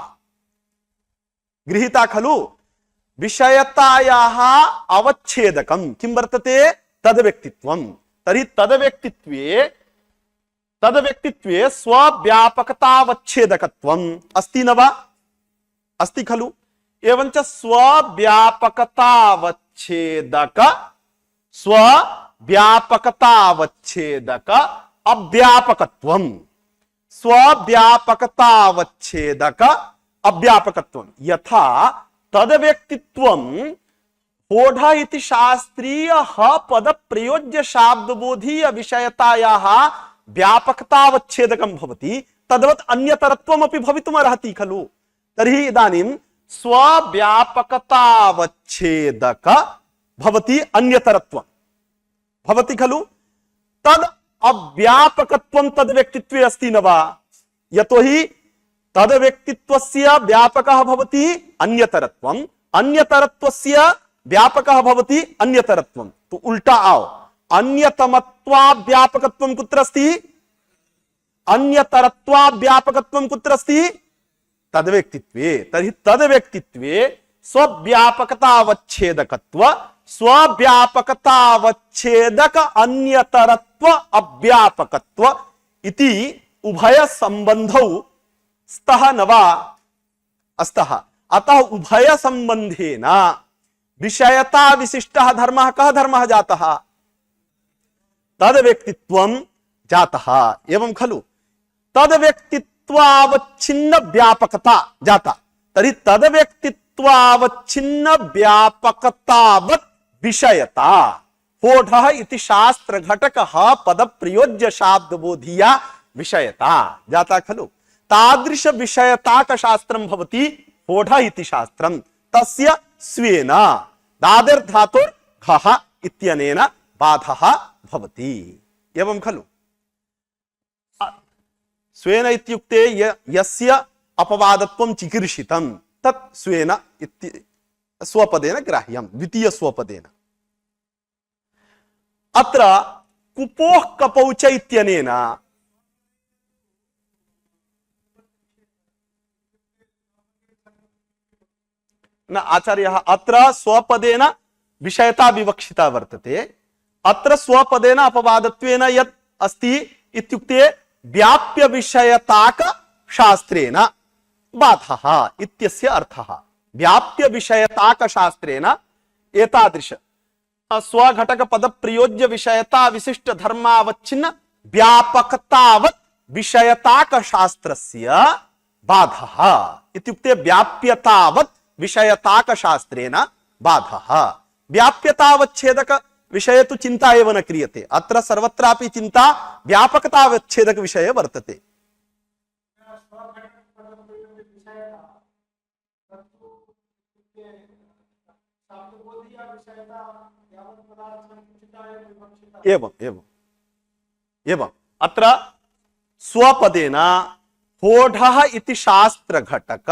[SPEAKER 3] गृहीता खलु विषयतायाः अवच्छेदकं किं वर्तते तद व्यक्तित्वं तर्हि तद व्यक्तित्वे स्वव्यापकतावच्छेदकत्वम् अस्ति न वा अस्ति खलु एवञ्च स्वव्यापकतावच्छेदक अव्यापकत्वम् स्वव्यापकतावच्छेदक अव्यापकत्वम् यथा तद व्यक्तित्वं होढः इति शास्त्रीय पद प्रयोज्य शाब्दबोधीय विषयतायाः व्यापकतावच्छेदकं भवति तद्वत् अन्यतरत्वमपि भवितुमर्हति खलु तर्हि इदानीं स्वव्यापकतावच्छेदक भवति अन्यतरत्वं भवति खलु तद अव्यापकत्वं तद व्यक्तित्वे अस्ति न वा यतोहि तद व्यक्तित्वस्य व्यापकः भवति अन्यतरत्वम् अन्यतरत्वस्य व्यापकः भवति अन्यतरत्वं तो उल्टा आओ अन्यतमत्वाव्यापकत्वं कुत्र अस्ति अन्यतरत्वाव्यापकत्वं कुत्र अस्ति तद व्यक्तित्वे तर्हि तद व्यक्तित्वे स्वव्यापकतावच्छेदकत्व स्वव्यापकतावच्छेदक अन्यतरत्व अव्यापकत्व इति उभय संबंधौ स्तः नवा अस्तः। अतः उभय संबंधेन विषयता विशिष्टः धर्मः कः धर्मः जातः? तद व्यक्तित्वं जातः। एवं खलु? तद व्यक्तित्वावच्छिन्न व्यापकता जाता। तर्हि तद व्यक्तित्वावच्छिन्न व्यापकतावत् विषयता होढः इति शास्त्र घटकः पद प्रयोज्य शाब्द बोधिया विषयता जाता खलु? तादृश विषयता का शास्त्रं भवति होढः इति शास्त्रं। तस्य स्वेन दादिर् धातुर् घः इत्यनेन बाधः भवति। एवं खलु? स्वेन इत्युक्ते यस्य अपवादत्वं चिकीर्षितं तत् स्वेन इति स्वपदेन ग्राह्यं द्वितीय स्वपदेन। अत्र कुपोः कपौ च इत्यनेन न आचार्यः अत्र स्वपदेन विषयता विवक्षिता वर्तते। अत्र स्वपदेन अपवादत्वेन यत् अस्ति इत्युक्ते व्याप्य विषयताक शास्त्रेण बाधः इत्यस्य अर्थः। व्याप्य विषयताक शास्त्रेण एतादृश स्वघटक पद प्रयोज्य विषयता विशिष्ट धर्मावच्छिन्न व्यापकतावत् विषयताक शास्त्रस्य बाधः इत्युक्ते व्याप्यतावत् विषयताक शास्त्रेण बाधः। व्याप्यतावच्छेदक विषये तु चिंता एव न क्रियते। अत्र सर्वत्रापि चिंता व्यापकतावच्छेदक विषये वर्तते। एवं एवं एवं अत्र स्वपदेन होढः इति शास्त्र घटक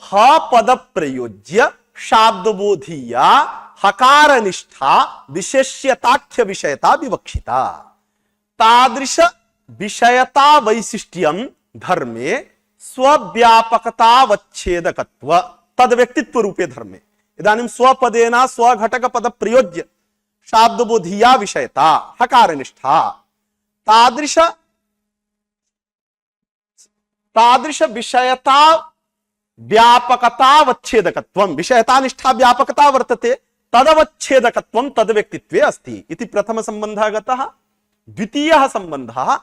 [SPEAKER 3] ह पद प्रयोज्य शाब्दबोधीया हकार निष्ठा विशेष्यताख्य विषयता विवक्षिता। तादृश विषयता वैशिष्ट्यं धर्मे स्वव्यापकतावच्छेदकत्व तद व्यक्तित्व रूपे धर्मे। इदानीं स्वपदेन स्वघटक पद प्रयोज्य शाब्दबोधीया विषयता हकार निष्ठा तादृश विषयता व्यापकतावच्छेदकत्वं विषयता निष्ठा व्यापकता वर्तते तदवच्छेदकत्वं तद व्यक्तित्वे अस्ति इति प्रथम संबंधः गतः। द्वितीयः संबंधः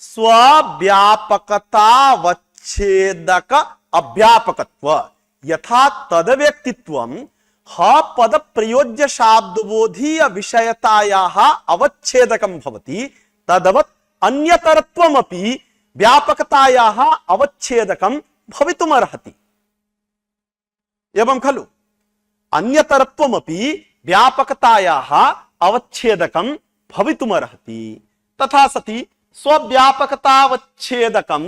[SPEAKER 3] स्वव्यापकतावच्छेदक अव्यापकत्व यथा तद व्यक्तित्वं ह पद प्रयोज्य शाब्दबोधीय विषयतायाः अवच्छेदकं भवति तदवत् अन्यतरत्वमपि व्यापकतायाः अवच्छेदकं भवितुमर्हति। एवं खलु? अन्यतरत्वमपि व्यापकतायाः अवच्छेदकं भवितुमर्हति। तथा सति स्वव्यापकतावच्छेदकं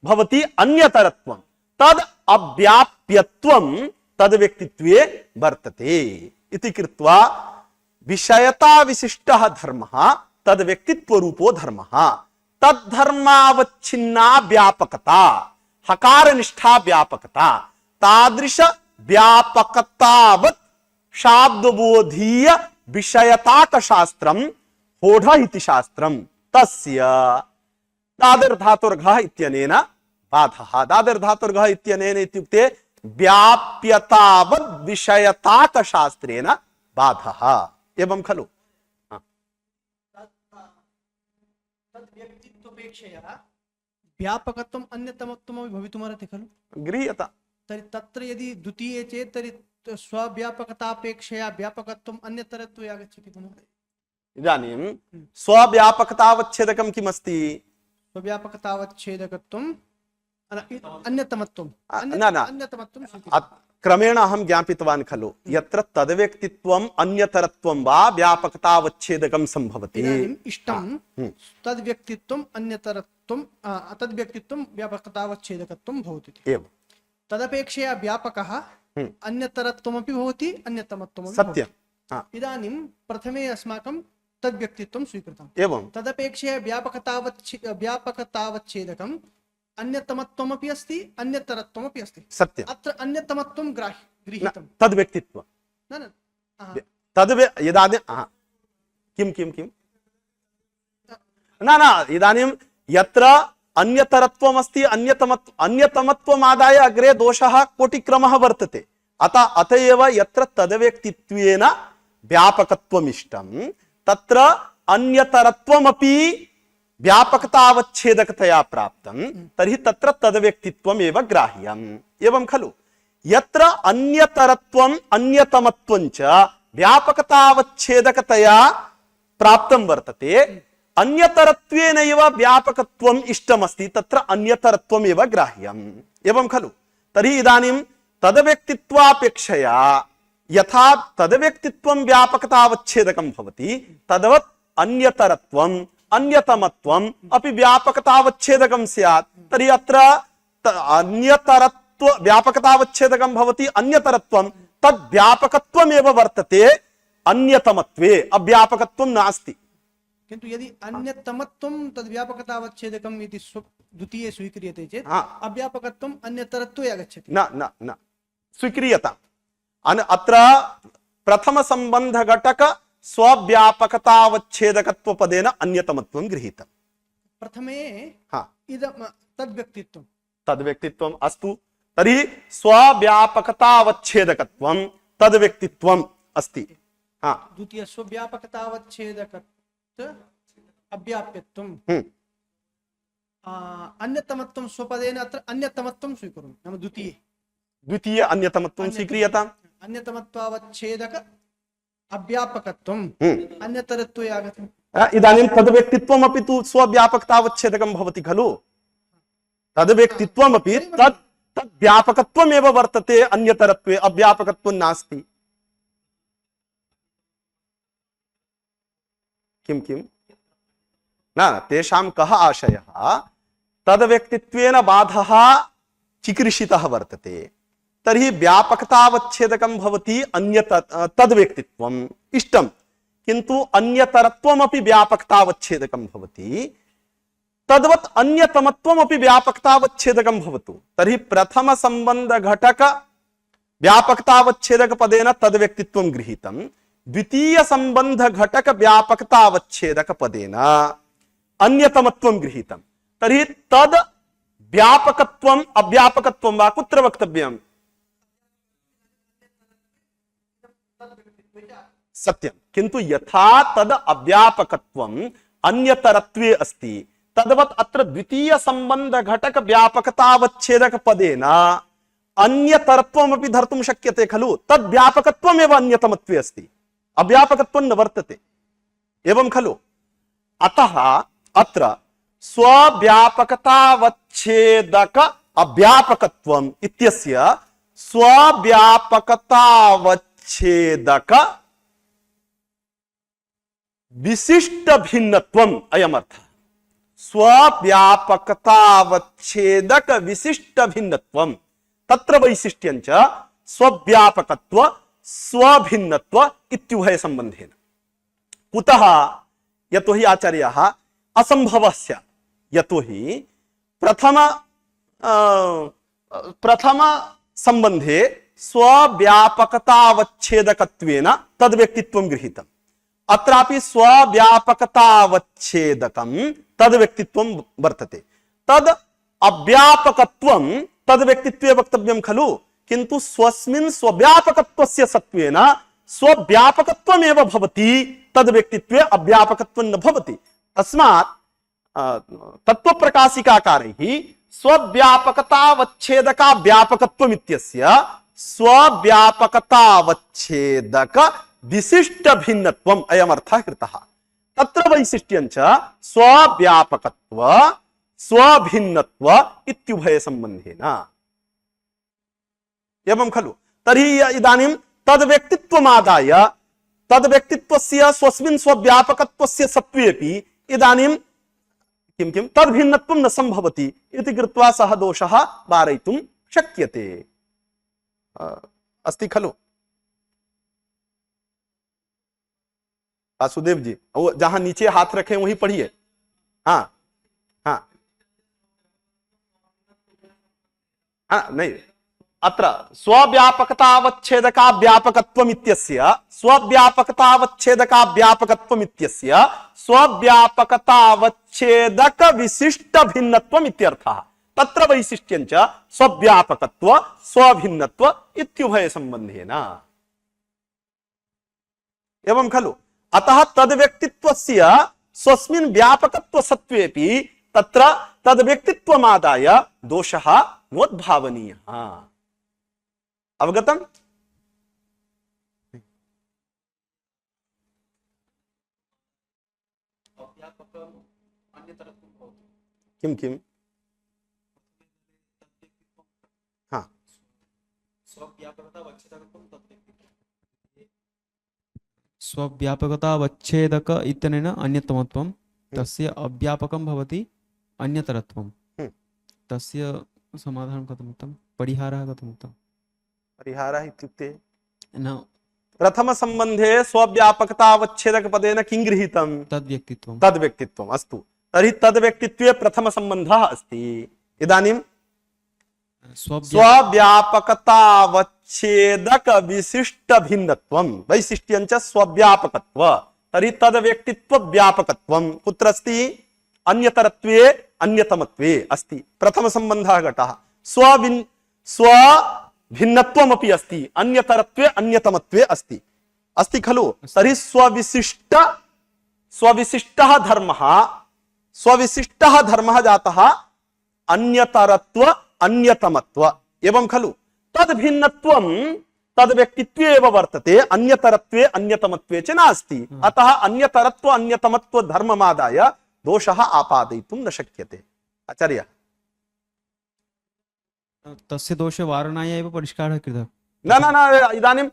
[SPEAKER 3] भवति अन्यतरत्वं तद अव्याप्यत्वं तद व्यक्तित्वे वर्तते इति कृत्वा विषयता विशिष्टः धर्मः तद व्यक्तित्व रूपो धर्मः तद्धर्मावच्छिन्ना व्यापकता हकार निष्ठा व्यापकता तादृश व्यापकतावत् शाब्दबोधीय विषयताक शास्त्रं होढः इति शास्त्रं तस्य दादिर् धातुर्घः इत्यनेन बाधः। दादिर् धातुर्घः इत्यनेन इत्युक्ते व्याप्यतावद् विषयताक शास्त्रेण बाधः। एवं खलु?
[SPEAKER 5] तद्व्यक्तित्वपेक्षया व्यापकत्वम् अन्यतमत्वमपि भवितुमर्हति खलु?
[SPEAKER 3] गृह्यता।
[SPEAKER 5] तर्हि तत्र यदि द्वितीये चेत् तर्हि स्वव्यापकतापेक्षया व्यापकत्वम् अन्यतरत्वे आगच्छति पुनः।
[SPEAKER 3] इदानीं स्वव्यापकतावच्छेदकं किमस्ति?
[SPEAKER 5] स्वव्यापकतावच्छेदकत्वम् अन्यतमत्वम् अन्यतमत्वं
[SPEAKER 3] क्रमेण अहं ज्ञापितवान् खलु यत्र तद्व्यक्तित्वम् अन्यतरत्वं वा व्यापकतावच्छेदकं सम्भवति।
[SPEAKER 5] इदानीम् इष्टं तद्व्यक्तित्वम् अन्यतरत्वं तद्व्यक्तित्वं व्यापकतावच्छेदकत्वं भवति।
[SPEAKER 3] एवं
[SPEAKER 5] तदपेक्षया व्यापकः अन्यतरत्वमपि भवति अन्यतमत्वमपि
[SPEAKER 3] सत्यम्।
[SPEAKER 5] इदानीं प्रथमे अस्माकं तद्व्यक्तित्वं स्वीकृतम्।
[SPEAKER 3] एवं
[SPEAKER 5] तदपेक्षया व्यापकतावच्छेदकम् अन्यतमत्वमपि अस्ति अन्यतरत्वमपि अस्ति।
[SPEAKER 3] सत्यम्।
[SPEAKER 5] अत्र अन्यतमत्वं गृहीतं
[SPEAKER 3] तद्व्यक्तित्वं
[SPEAKER 5] न
[SPEAKER 3] तद् इदानीं किं किं किं न इदानीं यत्र अन्यतरत्वमस्ति अन्यतमत्वमादाय अग्रे दोषः कोटिक्रमः वर्तते। अतएव यत्र तदव्यक्तित्वेन व्यापकत्वमिष्टं तत्र अन्यतरत्वमपि व्यापकतावच्छेदकतया प्राप्तं तर्हि तत्र तदव्यक्तित्वमेव ग्राह्यम्। एवं खलु यत्र अन्यतरत्वम् अन्यतमत्वं च व्यापकतावच्छेदकतया प्राप्तं वर्तते अन्यतरत्वेनैव व्यापकत्वम् इष्टमस्ति तत्र अन्यतरत्वमेव ग्राह्यम्। एवं खलु तर्हि इदानीं तदव्यक्तित्वापेक्षया यथा तदव्यक्तित्वं व्यापकतावच्छेदकं भवति तद्वत् अन्यतरत्वम् अन्यतमत्वम् अपि व्यापकतावच्छेदकं स्यात्। तर्हि अत्र अन्यतरत्व व्यापकतावच्छेदकं भवति अन्यतरत्वं तद् व्यापकत्वमेव वर्तते अन्यतमत्वे अव्यापकत्वं नास्ति।
[SPEAKER 5] किंतु यदि अन्यतमत्वं तद् व्यापकतावच्छेदकम् इति द्वितीये स्वीक्रियते चेत् अव्यापकत्वम् अन्यतरत्वे आगच्छति।
[SPEAKER 3] न न न स्वीक्रियताम्। अत्र प्रथम संबंध घटक स्वव्यापकतावच्छेदकत्व पदेन अन्यतमत्वं गृहीतम्।
[SPEAKER 5] प्रथमे इदं
[SPEAKER 3] तद्व्यक्तित्वम् अस्तु तर्हि स्वव्यापकतावच्छेदकत्वं तद्व्यक्तित्वम् अस्ति।
[SPEAKER 5] द्वितीय स्वव्यापकतावच्छेदकत्व अव्याप्यत्वं अन्यतमत्वं स्वपदेन अत्र अन्यतमत्वं स्वीकुर्मः। नाम द्वितीय
[SPEAKER 3] अन्यतमत्वं स्वीक्रियताम्।
[SPEAKER 5] अन्यतमत्वावच्छेदक अव्यापकत्वं अन्यतरत्वे आगतम्।
[SPEAKER 3] इदानीं तद्व्यक्तित्वमपि तु स्वव्यापकतावच्छेदकं भवति खलु। तद्व्यक्तित्वमपि तद् व्यापकत्वमेव वर्तते अन्यतरत्वे अव्यापकत्वं नास्ति। किं न तेषां कः आशयः तद्व्यक्तित्वेन बाधः चिकीर्षितः वर्तते तर्हि व्यापकतावच्छेदकं भवति तद्व्यक्तित्वम् इष्टं किन्तु अन्यतरत्वमपि व्यापकतावच्छेदकं भवति तद्वत् अन्यतमत्वमपि व्यापकतावच्छेदकं भवतु। तर्हि प्रथम संबंध घटक व्यापकतावच्छेदक पदेन तद्व्यक्तित्वं गृहीतं द्वितीय संबंध घटक व्यापकतावच्छेदक पदेन अन्यतमत्वं गृहीतं। तर्हि तद् व्यापकत्वम् अव्यापकत्वं वा कुत्र वक्तव्यम्? सत्यं किन्तु यथा तद् अव्यापकत्वम् अन्यतरत्वे अस्ति तद्वत् अत्र द्वितीय संबंध घटक व्यापकतावच्छेदक पदेन अन्यतरत्वमपि धर्तुं शक्यते खलु। तद् व्यापकत्वमेव अन्यतमत्वे अस्ति अव्यापकत्वं न वर्तते। एवं खलु अतः अत्र स्वव्यापकतावच्छेदक अव्यापकत्वम् इत्यस्य स्वव्यापकतावच्छेदक विशिष्ट भिन्नत्वम् अयमर्थः। स्वव्यापकतावच्छेदक विशिष्ट भिन्नत्वम् तत्र वैशिष्ट्यञ्च स्वव्यापकत्व स्वभिन्नत्व इत्युभय संबंधेन। कुतः? यतोहि आचार्याः असंभवः स्यात्। यतोहि प्रथम संबंधे स्वव्यापकतावच्छेदकत्वेन तद्व्यक्तित्वं गृहीतम्। अत्रापि स्वव्यापकतावच्छेदकं तद्व्यक्तित्वं वर्तते। तद् अव्यापकत्वं तद्व्यक्तित्वे वक्तव्यं खलु किन्तु स्वस्मिन् स्वव्यापकत्वस्य सत्त्वेन स्वव्यापकत्वमेव भवति तद्व्यक्तित्वे अव्यापकत्वं न भवति। तस्मात् तत्त्वप्रकाशिकाकारैः स्वव्यापकतावच्छेदका व्यापकत्वम् इत्यस्य स्वव्यापकतावच्छेदक विशिष्ट भिन्नत्वम् अयमर्थः कृतः। तत्र वैशिष्ट्यञ्च स्वव्यापकत्व स्वभिन्नत्व इत्युभय संबंधेन। एवं खलु तर्हि इदानीं तद्व्यक्तित्वमादाय तद्व्यक्तित्वस्य स्वस्मिन् स्वव्यापकत्वस्य सत्त्वेपि इदानीं किं तद्भिन्नत्वं न संभवति इति कृत्वा सः दोषः वारयितुं शक्यते। अस्ति खलु वासुदेव जी? वो जहां नीचे हाथ रखे वहीं पढ़िए। हाँ नहीं अत्र स्वव्यापकतावच्छेदका व्यापकत्वम् इत्यस्य स्वव्यापकतावच्छेदका व्यापकत्वम् इत्यस्य स्वव्यापकतावच्छेदक विशिष्ट भिन्नत्वम् इत्यर्थः। तत्र वैशिष्ट्यञ्च स्वव्यापकत्व स्वभिन्नत्व इत्युभय संबंधेन। एवं खलु। अतः तद्व्यक्तित्वस्य स्वस्मिन् व्यापकत्व सत्त्वेपि तत्र तद्व्यक्तित्वमादाय दोषः नोद्भावनीयः। अवगतम्? किं किं? हाँ,
[SPEAKER 6] स्वव्यापकतावच्छेदक इत्यनेन अन्यतमत्वं तस्य अव्यापकं भवति अन्यतरत्वं। तस्य समाधानं कथमुक्तं? परिहारः कथमुक्तं?
[SPEAKER 3] परिहारः इत्युक्ते
[SPEAKER 6] न
[SPEAKER 3] प्रथम संबंधे स्वव्यापकतावच्छेदक पदेन किं गृहीतं?
[SPEAKER 6] तद्व्यक्तित्वं।
[SPEAKER 3] तद्व्यक्तित्वम्। अस्तु, तर्हि तद्व्यक्तित्वे प्रथम संबंधः अस्ति। इदानीं स्वव्यापकतावच्छेदक विशिष्ट भिन्नत्वं वैशिष्ट्यञ्च स्वव्यापकत्व। तर्हि तद्व्यक्तित्व व्यापकत्वं कुत्र अस्ति? अन्यतरत्वे अन्यतमत्वे अस्ति। प्रथम संबंधः घटः। स्वभिन्नत्वमपि अस्ति, अन्यतरत्वे अन्यतमत्वे अस्ति। अस्ति खलु? तर्हि स्वविशिष्टः धर्मः जातः अन्यतरत्व अन्यतमत्व। एवं खलु? तद्भिन्नत्वं तद्व्यक्तित्वे एव वर्तते, अन्यतरत्वे अन्यतमत्वे च नास्ति। अतः अन्यतरत्व अन्यतमत्व धर्ममादाय दोषः आपादयितुं न शक्यते। आचार्य,
[SPEAKER 6] तस्य दोषवारणाय एव परिष्कारः कृतः।
[SPEAKER 3] न न न, इदानीम्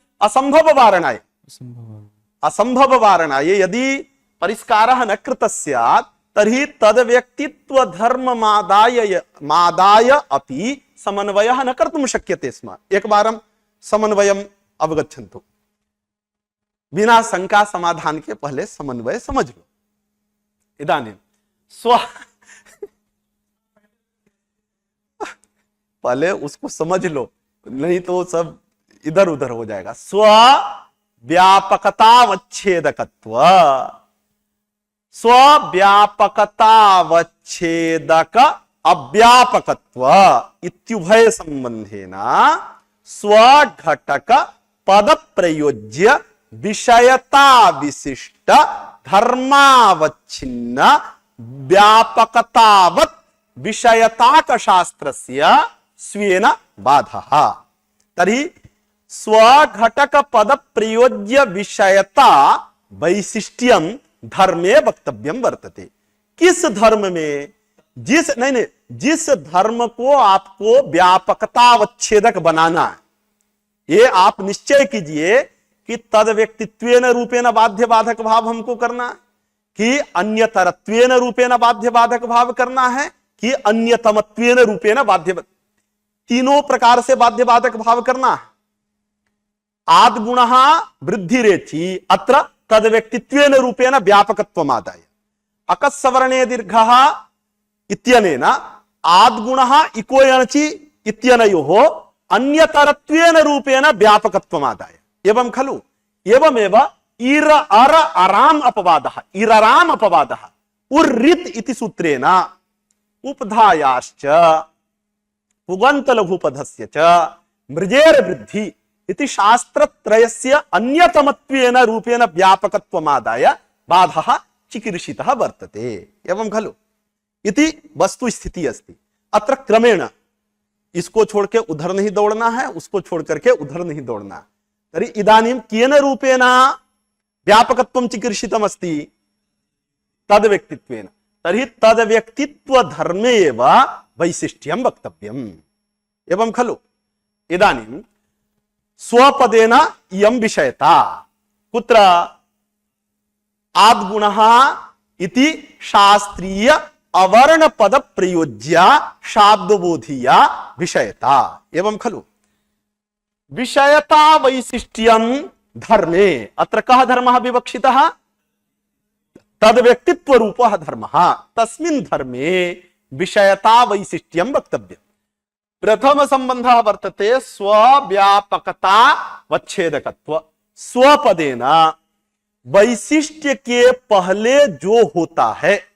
[SPEAKER 3] असम्भववारणाय यदि परिष्कारः न कृतः स्यात् तर्हि तद्व्यक्तित्व धर्ममादाय अपि समन्वयः न कर्तुं शक्यते स्म। एकवारं समन्वयम् अवगच्छन्तु। बिना शंका समाधान के पहले समन्वय समझ लो। इदानीं पहले उसको समझ लो, नहीं तो सब इधर उधर हो जाएगा। स्वव्यापकतावच्छेदकत्व, स्वव्यापकतावच्छेदक अव्यापकत्व इत्युभय संबंधेन स्वघटक पद प्रयोज्य विषयता विशिष्ट धर्मावच्छिन्न व्यापकतावत् विषयताक शास्त्रस्य स्वेन बाधः। तर्हि स्वघटक पद प्रयोज्य विषयता वैशिष्ट्यं धर्मे वक्तव्यं वर्तते। किस धर्म में? जिस धर्म को आपको व्यापकतावच्छेदक बनाना है, ये आप निश्चय कीजिए कि तद व्यक्तित्वेन रूपेण बाध्य बाधक भाव हमको करना है, कि अन्यतरत्वेन रूपेण बाध्य बाधक भाव करना है, कि अन्यतमत्वेन रूपेण बाध्य, तीनों प्रकार से बाध्य बाधक भाव करना है। आद्गुणः वृद्धिरेचि अत्र तद व्यक्तित्वेन रूपेण व्यापकत्वमादाय। अकस्सवर्णे दीर्घः इत्यनेन आद्गुणः इको यणचि इत्यनयोः अन्यतरत्वेन रूपेण व्यापकत्वमादाय। एवं खलु? एवमेव इर अर अराम अपवादः, इरराम अपवादः उर्रित् इति सूत्रेण उपधायाश्च पुगन्त लघुपधस्य च मृजेर वृद्धि इति शास्त्रत्रयस्य अन्यतमत्वेन रूपेण व्यापकत्वमादाय बाधः चिकीर्षितः वर्तते। एवं खलु? इति वस्तु स्थिति अस्ति। अत्र क्रमेण इसको छोड़ के उधर नहीं दौड़ना है, उसको छोड़ करके उधर नहीं दौड़ना है। तर्हि इदानीं केन रूपेण व्यापकत्वं चिकीर्षितम् अस्ति? तद्व्यक्तित्वेन। तर्हि तद्व्यक्तित्व धर्मे एव वैशिष्ट्यं वक्तव्यम्। एवं खलु? इदानीं स्वपदेन इयं विषयता कुत्र? आद्गुणः इति शास्त्रीय अवर्ण पद प्रयोज्या शाब्दबोधीया विषयता। एवं खलु? विषयता वैशिष्ट्यं धर्मे अत्र कः धर्मः विवक्षितः? तद्व्यक्तित्व रूपः धर्मः। तस्मिन् धर्मे विषयता वैशिष्ट्यं वक्तव्यम्। प्रथम संबंधः वर्तते स्वव्यापकतावच्छेदकत्व। स्वपदेन वैशिष्ट्य के पहले जो होता है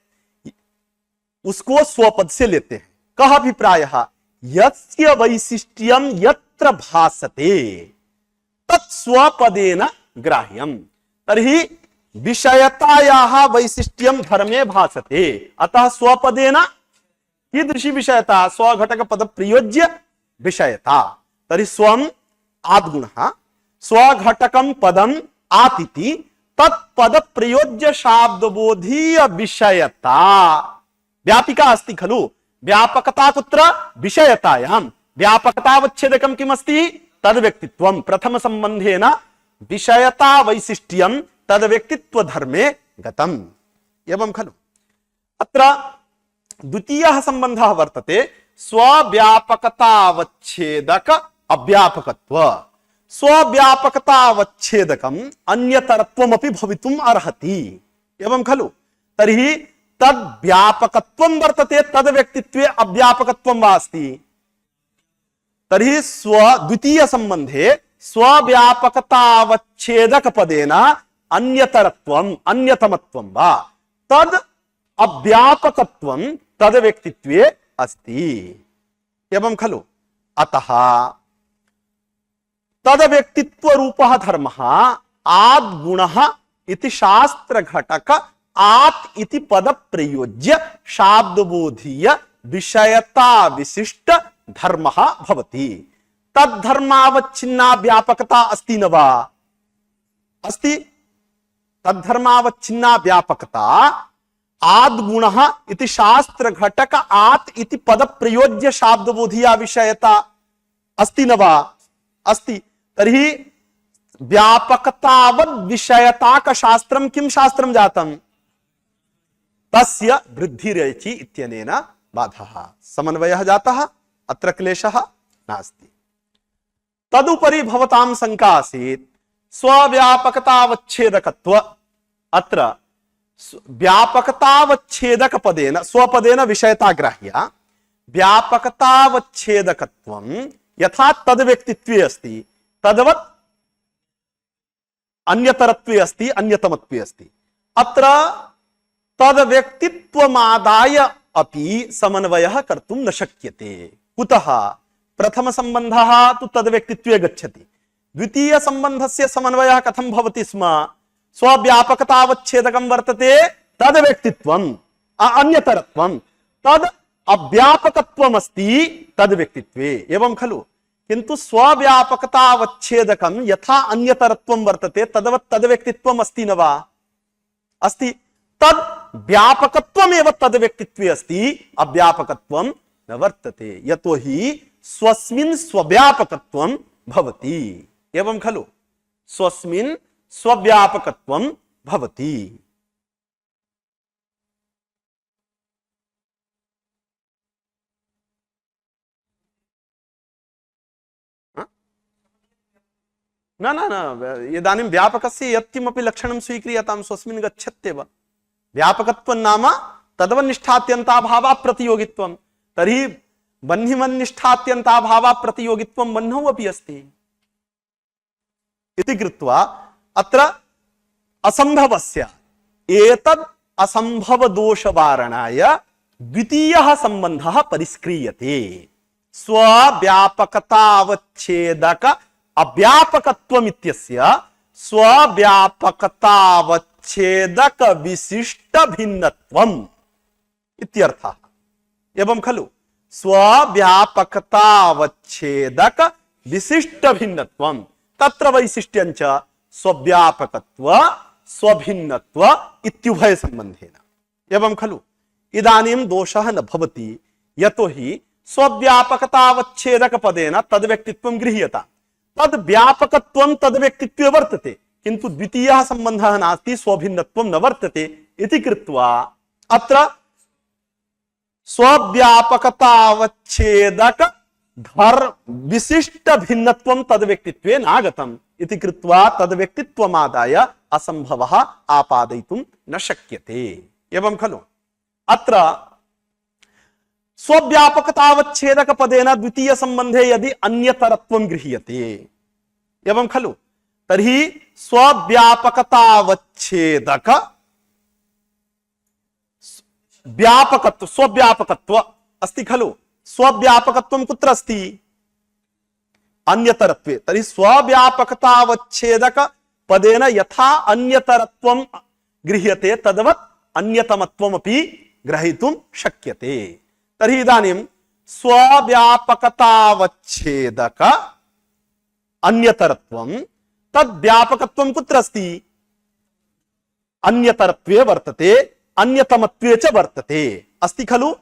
[SPEAKER 3] उसको स्वपद से लेते हैं। कह अभिप्रायः यस्य वैशिष्ट्यम यत्र भासते तत्स्वपदेन ग्राह्यम। तर्हि विषयतायाः वैशिष्ट्यम धर्मे भासते, अतः स्वपदेन कीदृशी विषयता? स्वघटक पद प्रयोज्य विषयता। तर्हि स्वम आद्गुणः स्वघटकम पदम आतिथि तत्पद प्रयोज्य शाब्दबोधीय विषयता व्यापिका अस्ति खलु। व्यापकता कुत्र? विषयतायां। व्यापकतावच्छेदकं किमस्ति? तद व्यक्तित्वं। प्रथम संबंधेन विषयता वैशिष्ट्यं तद व्यक्तित्व धर्मे गतम्। एवं खलु। अत्र द्वितीयः संबंधः वर्तते स्वव्यापकतावच्छेदक अव्यापकत्व। स्वव्यापकतावच्छेदकम् अन्यतरत्वमपि भवितुम् अर्हति। एवं खलु। तर्हि तद् व्यापकत्वं वर्तते, तद् व्यक्तित्वे अव्यापकत्वं वा अस्ति? तर्हि द्वितीय संबंधे स्वव्यापकतावच्छेदक पदेन अन्यतरत्वम् अन्यतमत्वं वा तद् अव्यापकत्वं तद् व्यक्तित्वे अस्ति। एवं खलु। अतः तद व्यक्तित्व रूपः धर्मः आद्गुणः इति शास्त्र घटक आत् इति पद प्रयोज्य शाब्दबोधीय विषयता विशिष्ट धर्मः भवति। तद्धर्मावच्छिन्ना व्यापकता अस्ति न वा? अस्ति। तद्धर्मावच्छिन्ना व्यापकता आद्गुणः इति शास्त्र घटक आत् इति पद प्रयोज्य शाब्दबोधीय विषयता अस्ति न वा? अस्ति। तर्हि व्यापकतावद् विषयताक शास्त्रं किं शास्त्रं जातम्? तस्य वृद्धिरेचि इत्यनेन बाधः। समन्वयः जातः, अत्र क्लेशः नास्ति। तदुपरि भवतां शंका आसीत् स्वव्यापकतावच्छेदकत्व। अत्र व्यापकतावच्छेदक पदेन स्वपदेन विषयता ग्राह्या व्यापकतावच्छेदकत्वं यथा तद व्यक्तित्वे अस्ति तद्वत् अन्यतरत्वे अस्ति अन्यतमत्वे अस्ति। अत्र तद व्यक्तित्वमादाय अपि समन्वयः कर्तुं न शक्यते। कुतः? प्रथम संबंधः तु तद व्यक्तित्वे गच्छति। द्वितीय संबंधस्य समन्वयः कथं भवति स्म? स्वव्यापकतावच्छेदकं वर्तते तद व्यक्तित्वम् अन्यतरत्वं तद अव्यापकत्वमस्ति तद व्यक्तित्वे। एवं खलु। किन्तु स्वव्यापकतावच्छेदकं यथा अन्यतरत्वं वर्तते तदवत् तद व्यक्तित्वम् अस्ति न वा? अस्ति। तद व्यापकत्वमेव तद व्यक्तित्वे अस्ति, अव्यापकत्वं न वर्तते। यतो हि स्वस्मिन् स्वव्यापकत्वं भवति। एवं खलु। स्वस्मिन् स्वव्यापकत्वं भवति। न न न इदानीं व्यापकस्य यत्किमपि लक्षणं स्वीक्रियतां स्वस्मिन् गच्छत्येव। व्यापकत्वं नाम तदवन्निष्ठात्यन्ताभावः प्रतियोगित्वं। तर्हि बह्निमन्निष्ठात्यन्ताभावः प्रतियोगित्वं बह्नौ अपि अस्ति इति कृत्वा अत्र असंभवस्य एतद् असंभव दोषवारणाय द्वितीयः संबन्धः परिष्क्रियते। स्वव्यापकतावच्छेदक अव्यापकत्वमित्यस्य स्वव्यापकतावच्छेदक विशिष्ट भिन्नत्वम् इत्यर्थः। एवं खलु। स्वव्यापकतावच्छेदक विशिष्ट भिन्नत्वम् तत्र वैशिष्ट्यञ्च स्वव्यापकत्व स्वभिन्नत्व इत्युभय संबंधेन। एवं खलु। इदानीं दोषः न भवति, यतो हि स्वव्यापकतावच्छेदक पदेन तद् व्यक्तित्वं गृह्यता। तद् व्यापकत्वं तद् व्यक्तित्वे वर्तते, किन्तु द्वितीयः संबन्धः नास्ति, स्वभिन्नत्वं न वर्तते इति कृत्वा अत्र स्वव्यापकतावच्छेदक विशिष्ट भिन्नत्वं तद् व्यक्तित्वे नागतम् इति कृत्वा तद् व्यक्तित्वमादाय असंभवः आपादयितुं न शक्यते। एवं खलु। अत्र स्वव्यापकतावच्छेदक पदेन द्वितीय संबंधे यदि अन्यतरत्वं गृह्यते। एवं खलु। तर्हि स्वव्यापकतावच्छेदक व्यापकत्व स्वव्यापकत्व अस्ति खलु। स्वव्यापकत्वं कुत्र अस्ति? अन्यतरत्वे। तर्हि स्वव्यापकतावच्छेदक पदेन यथा अन्यतरत्वं गृह्यते तद्वत् अन्यतमत्वमपि ग्रहीतुं शक्यते। तर्हि इदानीं स्वव्यापकतावच्छेदक अन्यतरत्वं तद्व्यापकत्वं कुत्र अस्ति? अन्यतरत्वे वर्तते, अन्यतमत्वे च वर्तते अस्ति खलु।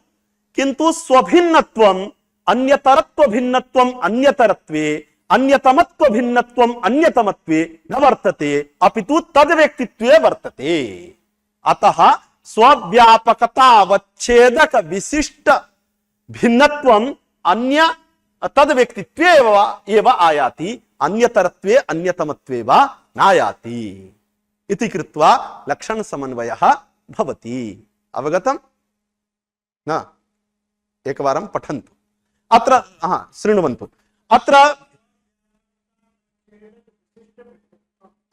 [SPEAKER 3] किन्तु स्वभिन्नत्वं अन्यतरत्व भिन्नत्वं अन्यतरत्वे, अन्यतमत्व भिन्नत्वं अन्यतमत्वे न वर्तते, अपितु तद्व्यक्तित्वे वर्तते। अतः स्वव्यापकतावच्छेदक विशिष्ट भिन्नत्वं अन्य तद्व्यक्तित्वे एव आयाति, अन्यतरत्वे अन्यतमत्वे वा नायाति इति कृत्वा लक्षण समन्वयः भवति। अवगतं न? एकवारं पठन्तु। अत्र शृण्वन्तु। अत्र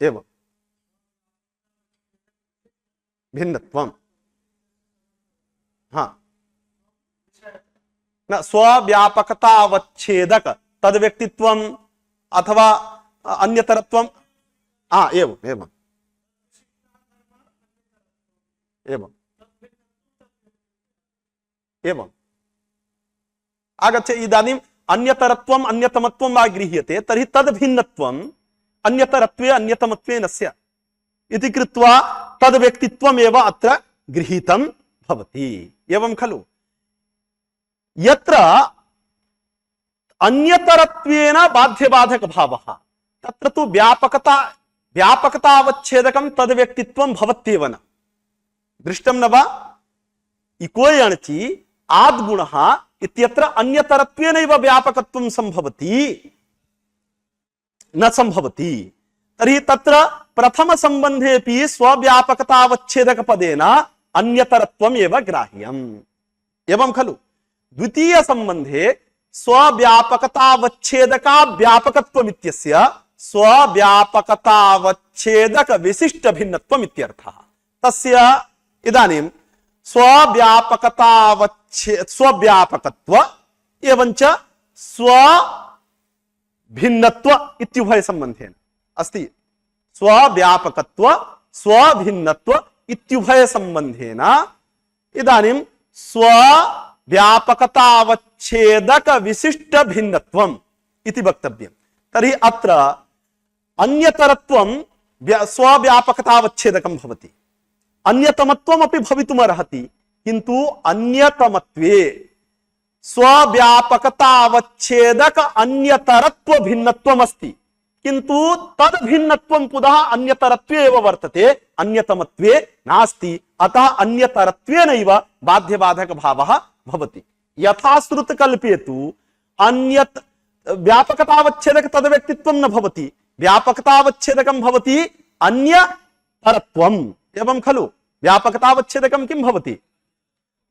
[SPEAKER 3] एवं भिन्नत्वं न स्वव्यापकतावच्छेदक तद्व्यक्तित्वम् अथवा अन्यतरत्वं एवं एवं एवं एवं आगच्छ। इदानीम् अन्यतरत्वम् अन्यतमत्वं वा गृह्यते तर्हि तद्भिन्नत्वम् अन्यतरत्वे अन्यतमत्वे न स्यात् इति कृत्वा तद्व्यक्तित्वमेव अत्र गृहीतं भवति। एवं खलु। यत्र अन्यतरत्वेन बाध्यबाधक भावः तत्र तु व्यापकतावच्छेदकं तद्व्यक्तित्वं भवत्येव न। दृष्टं न वा? इको यणचि आद्गुणः इत्यत्र अन्यतरत्वेनैव व्यापकत्वं संभवति न संभवति। तर्हि तत्र प्रथम संबंधेपि स्वव्यापकतावच्छेदक पदेन अन्यतरत्वम् एव ग्राह्यम्। एवं खलु। द्वितीय संबंधे स्वव्यापकतावच्छेदका व्यापकत्वम् इत्यस्य स्वव्यापकतावच्छेदक विशिष्ट भिन्नत्वम् इत्यर्थः। तस्य इदानीं स्वव्यापकत्व एवञ्च स्वभिन्नत्व इत्युभय संबंधेन अस्ति। स्वव्यापकत्व स्वभिन्नत्व इत्युभय संबंधेन इदानीं स्वव्यापकतावच्छेदक विशिष्ट भिन्नत्वम् इति वक्तव्यम्। तर्हि अत्र अन्यतरत्वं स्वव्यापकतावच्छेदकं भवति, अन्यतमत्वमपि भवितुमर्हति, किन्तु अन्यतमत्वे स्वव्यापकतावच्छेदक अन्यतरत्व भिन्नत्वम् अस्ति, किन्तु तद् भिन्नत्वं पुनः अन्यतरत्वे एव वर्तते, अन्यतमत्वे नास्ति। अतः अन्यतरत्वेनैव बाध्यबाधक भावः भवति। यथा श्रुतकल्पे तु अन्यत् व्यापकतावच्छेदक तद्व्यक्तित्वं न भवति, व्यापकतावच्छेदकं भवति अन्यतरत्वम्। एवं खलु। व्यापकतावच्छेदकं किं भवति?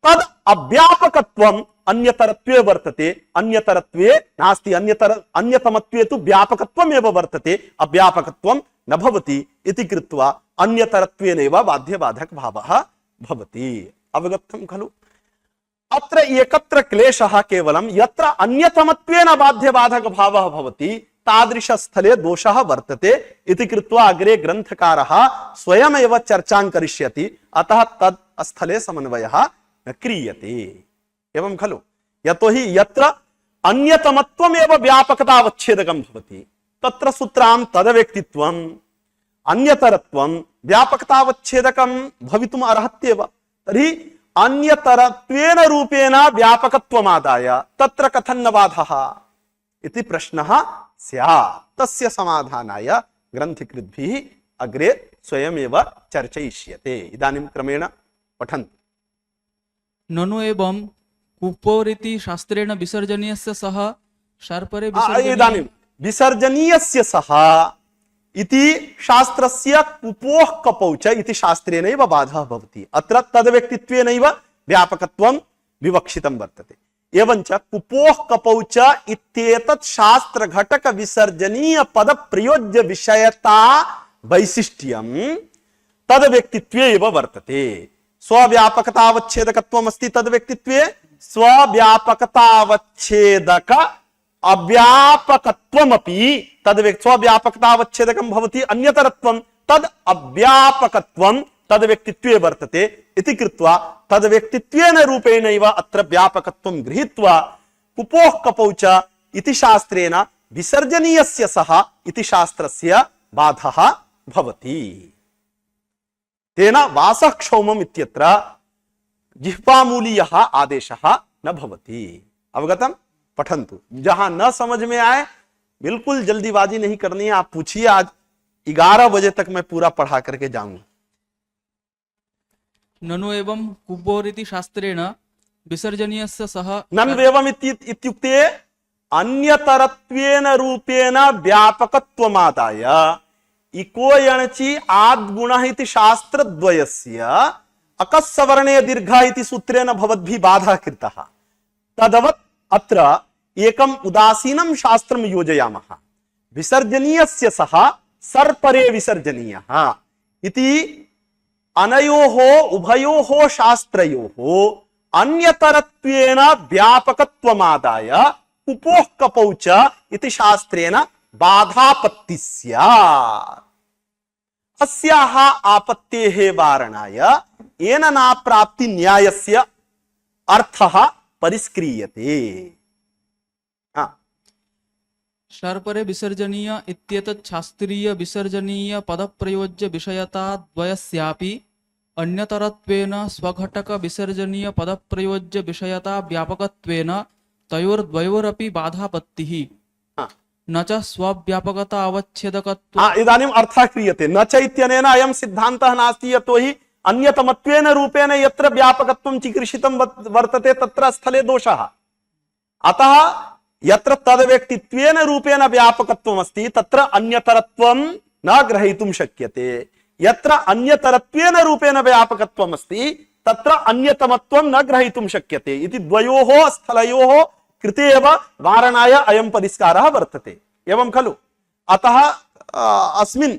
[SPEAKER 3] तद् अव्यापकत्वम् अन्यतरत्वे वर्तते, अन्यतरत्वे नास्ति। अन्यतमत्वे तु व्यापकत्वमेव वर्तते, अव्यापकत्वं न भवति इति कृत्वा अन्यतरत्वेनैव बाध्यबाधक भावः भवति। अवगतं खलु। अत्र एकत्र क्लेशः केवलं यत्र अन्यतमत्वेन बाध्यबाधक भावः भवति तादृश स्थले दोषः वर्तते इति कृत्वा अग्रे ग्रन्थकारः स्वयमेव चर्चां करिष्यति। अतः तत् स्थले समन्वयः न क्रियते। एवं खलु। यतोहि यत्र अन्यतमत्वमेव व्यापकतावच्छेदकं भवति तत्र सूत्रां तद्व्यक्तित्वम् अन्यतरत्वं व्यापकतावच्छेदकं भवितुम् अर्हत्येव। तर्हि अन्यतरत्वेन रूपेण व्यापकत्वमादाय तत्र कथं न बाधः इति प्रश्नः स्यात्। तस्य समाधानाय ग्रन्थकृद्भिः अग्रे स्वयमेव चर्चयिष्यते। इदानीं क्रमेण पठन्तु।
[SPEAKER 4] ननु एवं कुपोरिति शास्त्रेण विसर्जनीयस्य सह शार्परे
[SPEAKER 3] इदानीं विसर्जनीयस्य सह इति शास्त्रस्य कुपोः कपौ च इति शास्त्रेणैव बाधः भवति। अत्र तद्व्यक्तित्वेनैव व्यापकत्वं विवक्षितं वर्तते। एवंच कुपोह कपौ च इत्येतत् शास्त्र घटक विसर्जनीय पद प्रयोज्य विषयता वैशिष्ट्यम तद व्यक्तित्वे एव वर्तते। स्वव्यापकतावच्छेदकत्वम् अस्ति तद व्यक्तित्वे, स्वव्यापकतावच्छेदक अव्यापकत्वमपि तद स्वव्यापकतावच्छेदकं भवति अन्यतरत्वं तद अव्यापकत्वं तद व्यक्तित्वे वर्तते इति कृत्वा तद व्यक्तित्वेन रूपेणैव अत्र व्यापकत्वं गृहीत्वा कुपोः कपौ च इति शास्त्रेण विसर्जनीयस्य सः इति शास्त्रस्य बाधः भवति। तेन वासः क्षौमम् इत्यत्र जिह्वामूलीयः आदेशः न भवति। अवगतम्? पठन्तु। जहां न समझ में आए बिल्कुल जल्दीबाजी नहीं करनी है, आप पूछिए। आज 11 बजे तक मैं पूरा पढ़ा करके जाऊंगा।
[SPEAKER 4] ननु एवं कुपोरिति शास्त्रेण विसर्जनीयस्य सह
[SPEAKER 3] ननु एवं इत्युक्ते अन्यतरत्वेन रूपेण व्यापकत्वमादाय इको यणचि आद्गुणः इति शास्त्रद्वयस्य अकस्सवर्णे दीर्घः इति सूत्रेण भवद्भिः बाधः कृतः। तदवत् अत्र एकम् उदासीनं शास्त्रं योजयामः। विसर्जनीयस्य सः सर्परे विसर्जनीयः इति अनयोः उभयोः शास्त्रयोः अन्यतरत्वेन व्यापकत्वमादाय कुपोः कपौ च इति शास्त्रेण बाधापत्ति स्यात्। अस्याः आपत्तेः वारणाय येन नाप्राप्ति न्यायस्य अर्थः परिस्क्रियते।
[SPEAKER 4] शार्परे विसर्जनीय इत्येतत् शास्त्रीय विसर्जनीय पदप्रयोज्य विषयता द्वयस्यापि अन्यतरत्वेन स्वघटक विसर्जनीय पदप्रयोज्य विषयता व्यापकत्वेन तयोर्द्वयोरपि बाधापत्तिः न च स्वव्यापकता अवच्छेदकत्व।
[SPEAKER 3] इदानीम् अर्थः क्रियते। न च इत्यनेन अयं सिद्धान्तः नास्ति, यतोहि अन्यतमत्वेन रूपेण यत्र व्यापकत्वं चिकीर्षितं वर्तते तत्र स्थले दोषः। अतः यत्र तद्व्यक्तित्वेन रूपेण व्यापकत्वम् अस्ति तत्र अन्यतरत्वं न ग्रहीतुं शक्यते। यत्र अन्यतरत्वेन रूपेण व्यापकत्वम् अस्ति तत्र अन्यतमत्वं न ग्रहीतुं शक्यते इति द्वयोः स्थलयोः कृते एव वारणाय अयं परिष्कारः वर्तते। एवं खलु? अतः अस्मिन्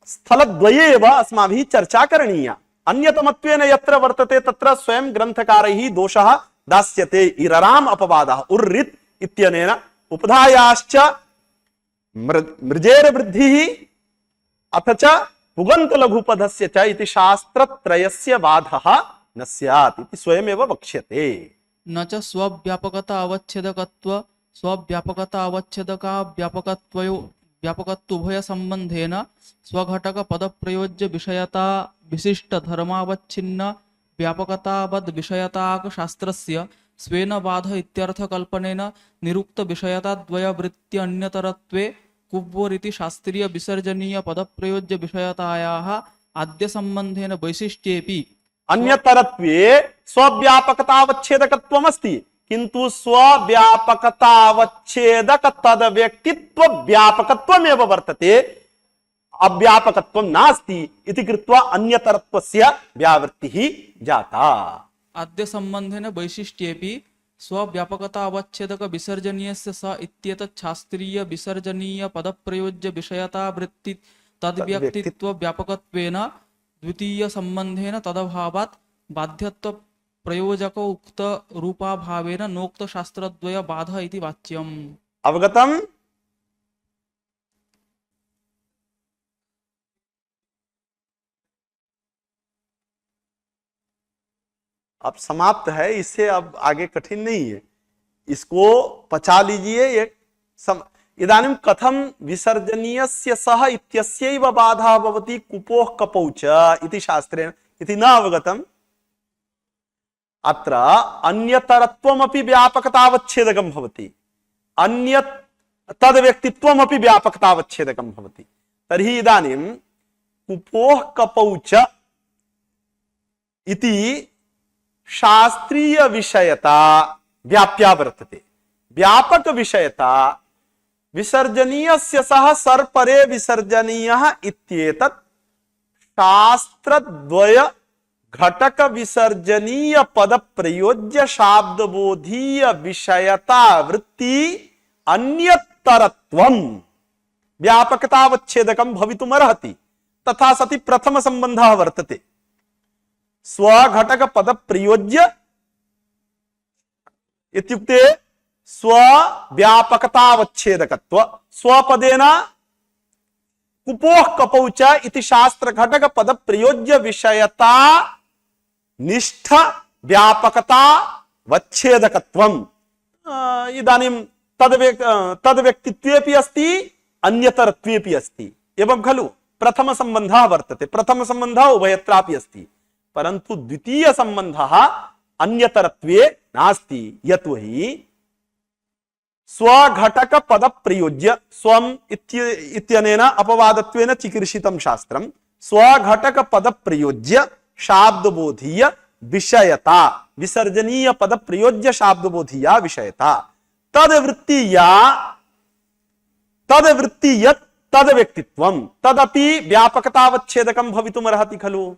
[SPEAKER 3] स्थलद्वये एव अस्माभिः चर्चा करणीया। अन्यतमत्वेन यत्र वर्तते तत्र स्वयं ग्रन्थकारैः दोषः दास्यते। इरराम अपवादः उर्रित् इत्यनेन उपधायाश्च मृजेर वृद्धिः अथ च पुगन्त लघुपदस्य च इति शास्त्रत्रयस्य बाधः न स्यात् इति स्वयमेव वक्ष्यते।
[SPEAKER 4] न च स्वव्यापकता अवच्छेदकत्व स्वव्यापकता अवच्छेदका व्यापकत्वोभय संबंधेन स्वघटक पदप्रयोज्य विषयता विशिष्ट धर्मावच्छिन्न व्यापकतावद् विषयताक शास्त्रस्य स्वेन बाध इत्यर्थकल्पनेन निरुक्त विषयताद्वयवृत्ति अन्यतरत्वे कुव्वोरिति शास्त्रीय विसर्जनीय पदप्रयोज्य विषयतायाः आद्य संबंधेन वैशिष्ट्येपि
[SPEAKER 3] अन्यतरत्वे स्वव्यापकतावच्छेदकत्वम् अस्ति, किन्तु स्वव्यापकतावच्छेदक तद्व्यक्तित्व व्यापकत्वमेव वर्तते, अव्यापकत्वं नास्ति इति कृत्वा अन्यतरत्वस्य व्यावृत्तिः जाता।
[SPEAKER 4] आद्य संबंधेन वैशिष्ट्येपि स्वव्यापकता अवच्छेदक विसर्जनीयस्य स इत्येतत् शास्त्रीय विसर्जनीय पदप्रयोज्य विषयता वृत्ति तद्व्यक्तित्व व्यापकत्वेन द्वितीय संबंधेन तदभावात् बाध्यत्व प्रयोजक उक्त रूपाभावेन नोक्त शास्त्रद्वय बाध इति वाच्यम्।
[SPEAKER 3] अवगतम्? अब समाप्त है, इससे अब आगे कठिन नहीं है, इसको पचा लीजिए। इदानीं कथं विसर्जनीयस्य सः इत्यस्यैव बाधा भवति कुपोः कपौ च इति शास्त्रेण इति न अवगतम्। अत्र अन्यतरत्वमपि व्यापकतावच्छेदकं भवति, अन्य तद्व्यक्तित्वमपि व्यापकतावच्छेदकं भवति। तर्हि इदानीं कुपोः कपौ च इति शास्त्रीय विषयता व्याप्या वर्तते। व्यापक विषयता विसर्जनीयस्य सह सर्परे विसर्जनीयः इत्येतत् शास्त्रद्वय घटक विसर्जनीय पद प्रयोज्य शाब्द बोधीय विषयता वृत्ति अन्यतरत्वम व्यापकतावच्छेदकम भवितुमर्हति तथा सति प्रथम संबंधः वर्तते। स्वघटक पद प्रयोज्य इत्युक्ते स्व व्यापकतावच्छेदकत्व स्वपदेन कुपोः कपौ च इति शास्त्र घटक पद प्रयोज्य विषयता निष्ठ व्यापकता वच्छेदकत्वम् इदानीं तद्व्यक्तित्वेपि अस्ति अन्यतरत्वेपि अस्ति एवं खलु। प्रथम संबंधः वर्तते, प्रथम संबंधः उभयत्रापि अस्ति, परन्तु द्वितीय संबंधः अन्यतरत्वे नास्ति। यतोहि स्वघटक पद प्रयोज्य स्वम इत्यनेन अपवादत्वेन चिकीर्षितं शास्त्रं स्वघटक पद प्रयोज्य शाब्दबोधीय विषयता विसर्जनीय पद प्रयोज्य शाब्दबोधीया विषयता तद्वृत्तिया तद्वृत्तियत् तद्व्यक्तित्वं तदपि व्यापकतावच्छेदकं भवितुमर्हति खलु।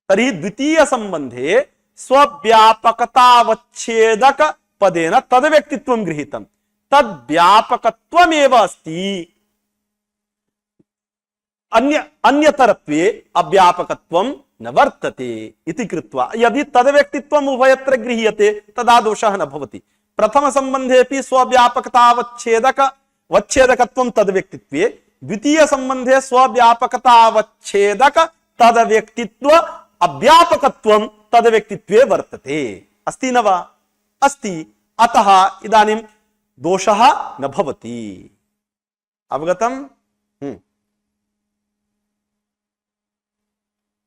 [SPEAKER 3] तर्हि द्वितीय संबंधे स्वव्यापकतावच्छेदक पदेन तद्व्यक्तित्वं गृहीतं तद्व्यापकत्वमेव अस्ति अन्यतरत्वे अव्यापकत्वं न वर्तते इति कृत्वा यदि तद्व्यक्तित्वम् उभयत्र गृह्यते तदा दोषः न भवति। प्रथम संबंधेपि स्वव्यापकतावच्छेदकत्वं तद्व्यक्तित्वे द्वितीय संबंधे स्वव्यापकतावच्छेदक तद्व्यक्तित्व अव्यापकत्वं तद्व्यक्तित्वे वर्तते। अस्ति न वा? अस्ति। अतः इदानीं दोषः न भवति। अवगतम्?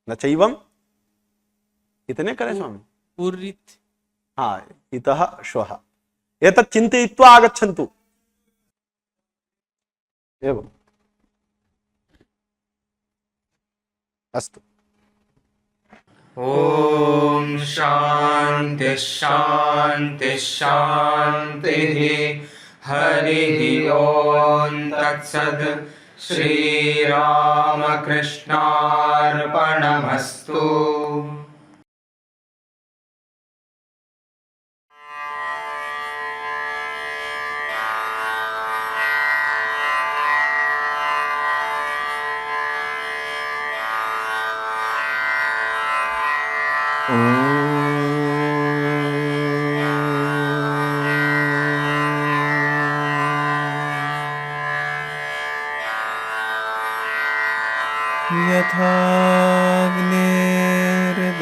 [SPEAKER 3] न चैवम् इतने करे स्वामी।
[SPEAKER 4] पूर्रित
[SPEAKER 3] हाँ, इतः श्वः एतत् चिन्तयित्वा आगच्छन्तु। एवम् अस्तु।
[SPEAKER 2] ॐ शान्ति शान्ति शान्तिः हरिः ॐ तत्सत् श्रीरामकृष्णार्पणमस्तु।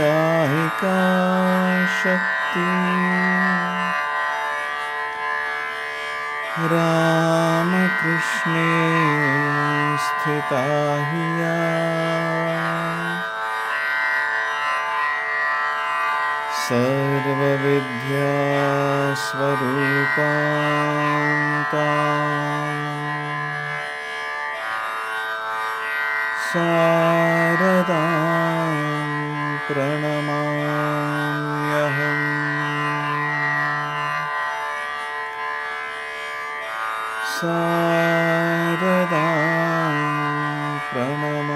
[SPEAKER 1] यथाग्निर्दाहिका शक्ति रामकृष्णे स्थिता हि या सर्वविद्या स्वरूपां शारदां प्रणमाम्यहम्। शारदां प्रणमाम्यहम्।